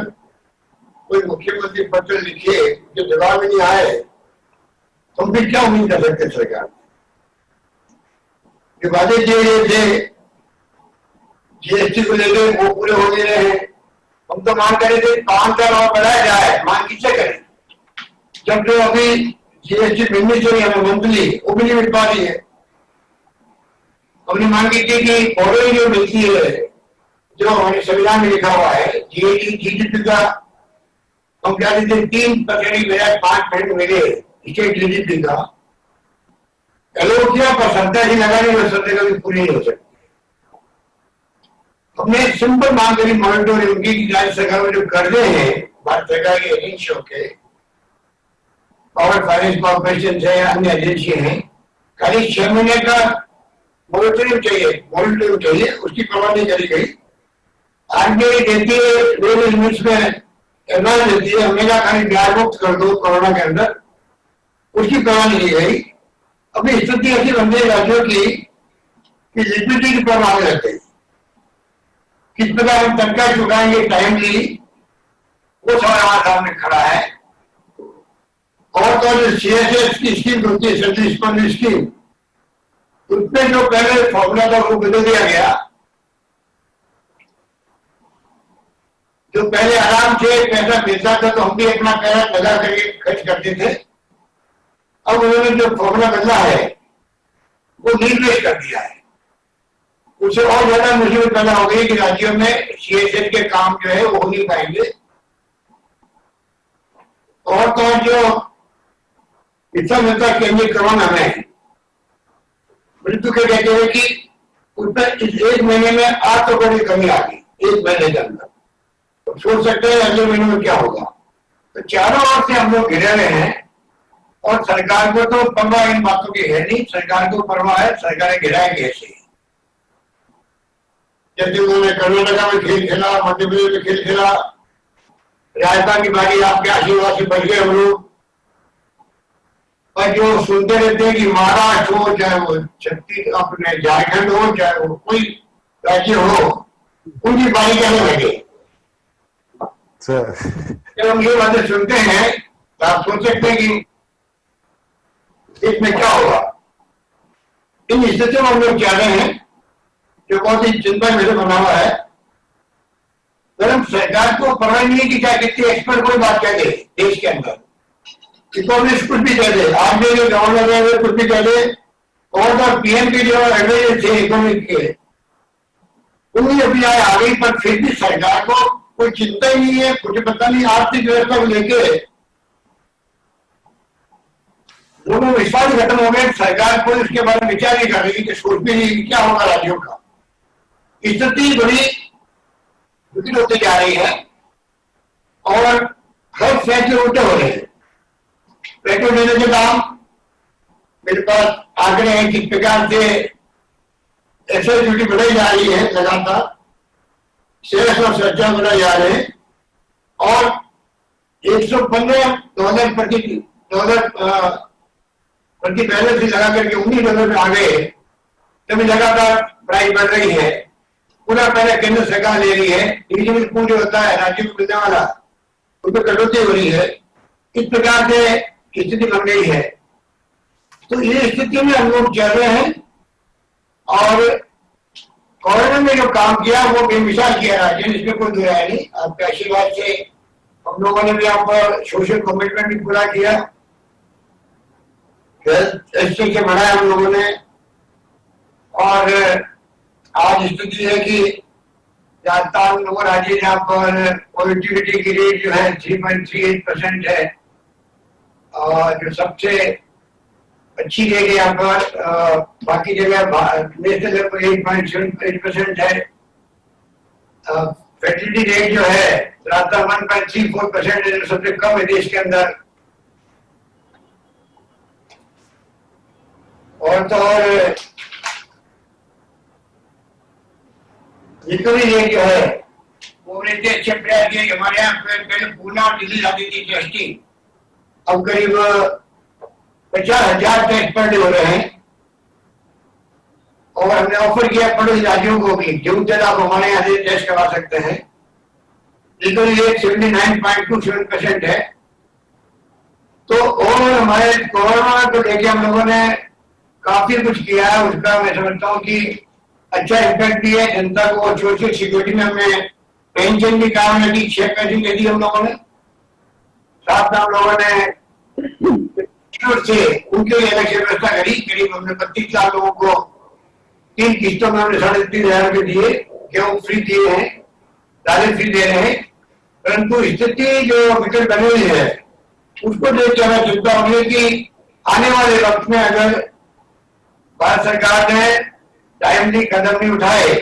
कोई मुख्यमंत्री पत्र लिखे जो जवाब नहीं आए तो हम फिर क्या उम्मीद कर सकते सरकार? जो वादे किए गए थे जीएसटी को लेकर वो पूरे हो नहीं रहे हैं। हम तो मांग कर रहे थे 5 साल और बढ़ाया जाए, मांग किससे करें जब जो अभी जीएसटी मिलनी चाहिए हमें मंथली, वो भी नहीं मिल पा रही है। हमने मांगी थी कि बोरोइंग जो मिलती है, जो हमारे संविधान में लिखा हुआ है, जीडीपी का हम क्या देते 3% मेरा 5% मेरे स्टेट जीडीपी का एलोट किया, पर सत्ता ही लगाने में सत्ता कभी पूरी नहीं हो सकती। हमने सिंपल मांग करी मॉनिटरिंग की कि राज्य सरकार में जो कर्जे हैं भारत सरकार की एजेंसियों के, पावर फाइनेंस कॉर्पोरेशन है, अन्य एजेंसी हैं, खाली 6 महीने का मॉनिटरिंग चाहिए, उसकी परवाह नहीं करी गई। आरबीआई देती है लोन लिमिट्स में एडवांस देती है, हमें खाली ब्याज मुक्त कर दो कोरोना के अंदर, उसकी परवाह नहीं की गई। अभी स्थिति ऐसी बन गई राज्यों की कि लिक्विडिटी की परवाह लग गई, किस प्रकार हम तनख्वाह चुकाएंगे टाइमली, वो सवाल हमारे सामने खड़ा है। और तो जो सीएसएस की स्कीम होती है, सेंट्रल स्पॉन्ज स्कीम, उसमें जो पहले फॉर्मूला था वो बदल दिया गया। जो पहले आराम से पैसा मिलता था तो हम भी अपना पैसा लगा करके खर्च करते थे, अब उन्होंने जो फॉर्मूला बदला है वो रीप्लेस कर दिया है। उससे और ज्यादा मुसीबत पैदा हो गई कि राज्यों में सीएसएस के काम जो है वो हो नहीं पाएंगे। और तो जो हिस्सा मिलता केंद्रीय करवाना में मृत्यु के कहते हैं कि उसमें इस 1 महीने में 800 करोड़ की कमी आ गई 1 महीने के अंदर। तो सोच सकते हैं अगले महीने में क्या होगा। तो चारों ओर से हम लोग घिरे हुए हैं और सरकार को तो परवाह इन बातों की है नहीं। सरकार को परवाह है सरकारें गिराएंगे ऐसे। जैसे उन्होंने कर्नाटका में खेल खेला, मध्य प्रदेश में खेल खेला, राजस्थान की बारी आपके आशीर्वाद से बच गए हम लोग। और जो सुनते रहते हैं कि महाराष्ट्र हो, चाहे वो छत्तीसगढ़ अपने झारखंड हो, चाहे वो कोई राज्य हो, उनकी बारी कहने लगे। जब हम ये बातें सुनते हैं तो आप सोच सकते हैं कि इसमें क्या होगा। इन स्थितियों में हम लोग चाह रहे हैं जो बहुत ही चिंता मेरे बना हुआ है। हम सरकार को परवाह नहीं है कि क्या कितने एक्सपर्ट कोई बात कह दे देश के अंदर, इकोनॉमिस्ट कुछ भी कह दे, आरबीआई के गवर्नर है कुछ भी कह दे, और पीएम के जो एडवाइजर थे इकोनॉमिक के उनकी अभी आ गई, पर फिर भी सरकार को कोई चिंता ही नहीं है। कुछ पता नहीं आर्थिक व्यवस्था को लेके दोनों विश्वास खत्म हो गए। सरकार कोई उसके बारे में विचार नहीं कर रही कि सोच भी नहीं क्या होगा राज्यों का। स्थिति बड़ी विकट होती जा रही है और हर फैसले उल्टे हो रहे हैं। पेट्रोल डीजल के दाम मेरे पास आंकड़े हैं किस प्रकार से एक्साइज ड्यूटी बढ़ाई जा रही है, लगातार सेस और सरचार्ज बढ़ाए जा रहे हैं और 115 डॉलर प्रति बैरल से लगा करके $19 में आ गए, तभी लगातार प्राइस बढ़ रही है। पूरा पहले केंद्र सरकार ले रही है, डिविजनल पूल जो होता है राज्यों को मिलने वाला, उन पर कटौती हो रही है। इस प्रकार से स्थिति बन गई है। तो ये स्थिति में हम लोग चल रहे हैं और कोरोना में जो काम किया वो बेमिसाल किया राज्य ने, इसमें कोई दो राय नहीं। आपके आशीर्वाद से हम लोगों ने भी यहाँ पर सोशल कमिटमेंट भी पूरा किया, से बढ़ाया हम लोगों ने। और आज स्थिति है कि राजस्थान लोग राज्य जहाँ पर पॉजिटिविटी की रेट जो है 3.38% है, और जो सबसे अच्छी रेट है यहाँ पर, बाकी जगह नेशनल लेवल पर 8.78% है। फर्टिलिटी रेट जो है राजस्थान 1.34% है, जो सबसे कम है देश के अंदर। और तो और रिकवरी रेट जो है वो इतने अच्छे प्रयास किए। हमारे यहाँ पहले पूना और दिल्ली जाती थी टेस्टिंग, अब करीब 50,000 टेस्ट पर डे हो रहे हैं। और हमने ऑफर किया पड़ोसी राज्यों को भी, जो तक आप हमारे यहाँ से टेस्ट करवा सकते हैं। रिकवरी रेट 79.27% है। तो और हमारे कोरोना को लेके हम लोगों ने काफी कुछ किया है, उसका मैं समझता हूँ कि अच्छा इम्पैक्ट भी है। जनता को सोशल सिक्योरिटी में हमने पेंशन भी काम लगी, 6 पैसे दे दी हम लोगों ने। साथ में हम लोगों ने से उनके लिए अलग से व्यवस्था करी। करीब हमने 32 लाख लोगों को 3 किस्तों में हमने 3,500 रुपये दिए, गेहूं फ्री दिए हैं, दालें फ्री दे रहे हैं। परंतु स्थिति जो विकट बनी हुई है उसको देख कर हमें चिंता हो रही है कि आने वाले वक्त में अगर भारत सरकार ने टाइमली कदम नहीं उठाए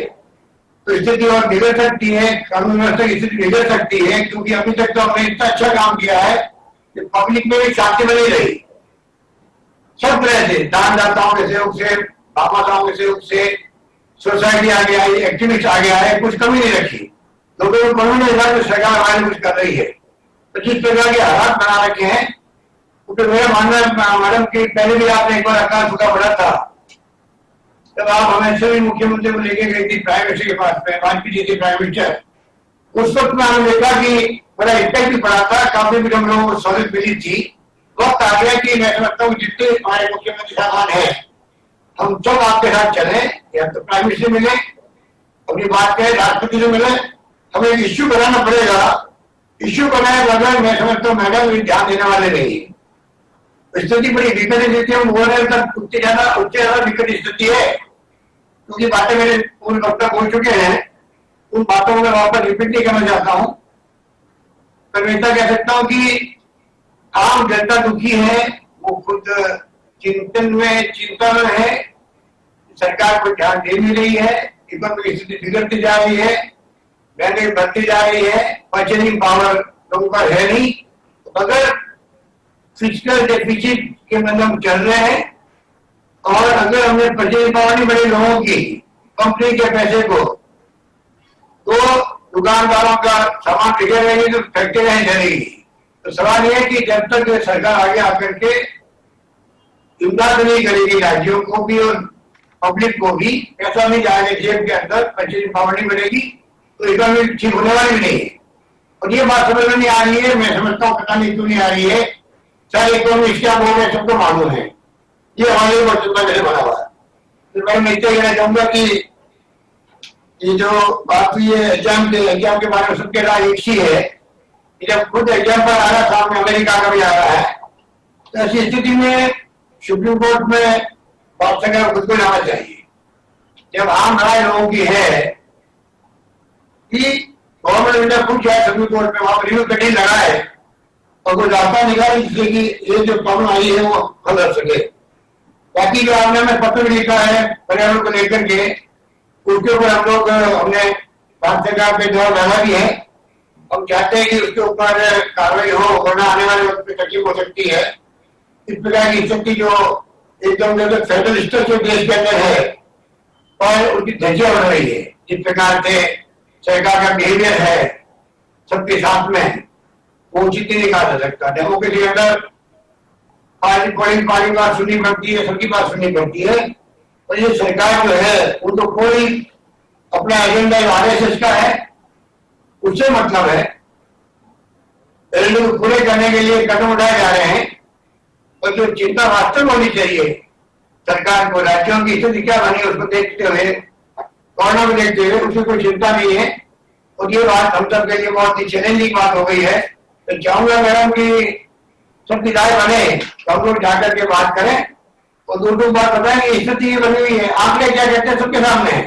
तो स्थिति और बिगड़ सकती है, कानून व्यवस्था की स्थिति बिगड़ सकती है। क्योंकि अभी तक तो हमने इतना अच्छा काम किया है कि पब्लिक में भी शांति बनी रही, सब तरह से दानदाताओं के सहयोग से, बाबासाओं के सहयोग से, सोसाइटी आगे आई, एक्टिविस्ट आगे आए, कुछ कमी नहीं रखी। लोगों को कानून हिसाब से सरकार हमारे कुछ कर रही है। तो जिस प्रकार के हालात बना रखे हैं, तो मेरा मानना है मैडम की पहले भी आपने एक बार आकाश सूखा पड़ा था, तब आप हमेशा भी मुख्यमंत्री को लेके गई थी प्राइम मिनिस्टर के पास में, वाजपेयी जी थे प्राइम मिनिस्टर। उस वक्त में हमने देखा कि बड़ा इम्पैक्ट भी पड़ा था, काफी भी हम लोगों को सहूलियत मिली थी। वक्त आ गया कि मैं समझता हूँ जितने हमारे मुख्यमंत्री साहब हैं, हम सब आपके साथ चले, या तो प्राइम मिनिस्टर मिले, अपनी बात कहें, राष्ट्रपति से मिले, हमें एक इश्यू बनाना पड़ेगा। इश्यू बनाए बगैर मैं समझता हूँ मैडम ध्यान देने वाले नहीं। स्थिति बड़ी विकट स्थिति है, बोल रहे तक उससे ज्यादा विकट स्थिति है। क्योंकि बातें मेरे पूर्व वक्ता बोल चुके हैं, उन बातों में वापस रिपीट नहीं करना चाहता हूँ। तो मैं ऐसा कह सकता हूँ कि आम जनता दुखी है, वो खुद चिंता में है, सरकार को ध्यान दे नहीं रही है, इकोनॉमिक स्थिति बिगड़ती जा रही है, महंगाई बढ़ती जा रही है, परचेजिंग पावर लोगों का है नहीं। तो अगर फिजिकल डेफिसिट के मतलब हम चल रहे हैं और अगर हमने परचेजिंग पावर नहीं बढ़ी लोगों की, कंपनी के पैसे को, तो दुकानदारों का सामान बिगड़ रहेगी तो फैक्ट्री नहीं चलेगी। तो सवाल यह है कि जब तक सरकार आगे आकर के इमदाद नहीं करेगी राज्यों को भी और पब्लिक को भी, पैसा नहीं जाएगा जेब के अंदर, परचेजिंग पावर नहीं बढ़ेगी, तो इकोनॉमी ठीक होने वाली भी नहीं है। और ये बात समझ में नहीं आ रही है, मैं समझता हूँ पता नहीं क्यों नहीं आ रही है। सारे इकोनॉमिक्स क्या बोल रहे हैं सबको मालूम है, ये हमारे चिंता मेरे बना हुआ है। तो मैं इतना कहना चाहूंगा कि ये जो बात हुई है एग्जाम के बारे में सबके राय एक ही है कि जब खुद एग्जाम पर आ रहा सामने अमेरिका का भी आ रहा है, तो ऐसी स्थिति में सुप्रीम कोर्ट में बात सरकार खुद को जाना चाहिए। जब आम राय लोगों की है कि गवर्नमेंट इंडिया खुद जाए सुप्रीम कोर्ट में, वहां पर रिव्यू कटिंग लगाए और कोई रास्ता निकाले जिससे कि ये जो प्रॉब्लम आई है वो हल कर सके। बाकी जो आपने हमें पत्र भी लिखा है पर्यावरण को लेकर के, उसके ऊपर हम लोग हमने भारत सरकार पे दबाव डाला भी है। हम चाहते हैं कि उसके ऊपर कार्रवाई हो, वरना आने वाले वक्त में तकलीफ हो सकती है। इस प्रकार की स्थिति जो एकदम फेडरल स्ट्रक्चर देश के अंदर है और उनकी धज्जियां बढ़ रही है, जिस प्रकार से सरकार का बिहेवियर है सबके साथ में, वो उचित नहीं कहा जा सकता। डेमोक्रेसी के अंदर पार्टी बात सुननी पड़ती है, सबकी बात सुननी पड़ती है। और ये सरकार जो है वो तो कोई अपना एजेंडा RSS का है, उससे मतलब है को पूरे करने के लिए कदम उठाए जा रहे हैं। और जो चिंता वास्तव होनी चाहिए सरकार को, राज्यों की स्थिति क्या बनी उसको देखते हुए, कोरोना को देखते हुए, उसकी कोई चिंता नहीं है। और ये बात हम सब के लिए बहुत ही चैलेंजिंग बात हो गई है। तो चाहूंगा मैडम की सबकी राय बने तो हम लोग जाकर के बात करें और दो बात बताएं कि स्थिति ये बनी हुई है, आंकड़े क्या कहते हैं सबके सामने है।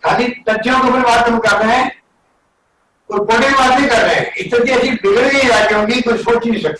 खाली तथ्यों के ऊपर बात हम कर रहे हैं, कोई बड़ी बात नहीं कर रहे हैं। स्थिति ऐसी बिगड़ गई राज्यों की, कोई सोच नहीं सकता।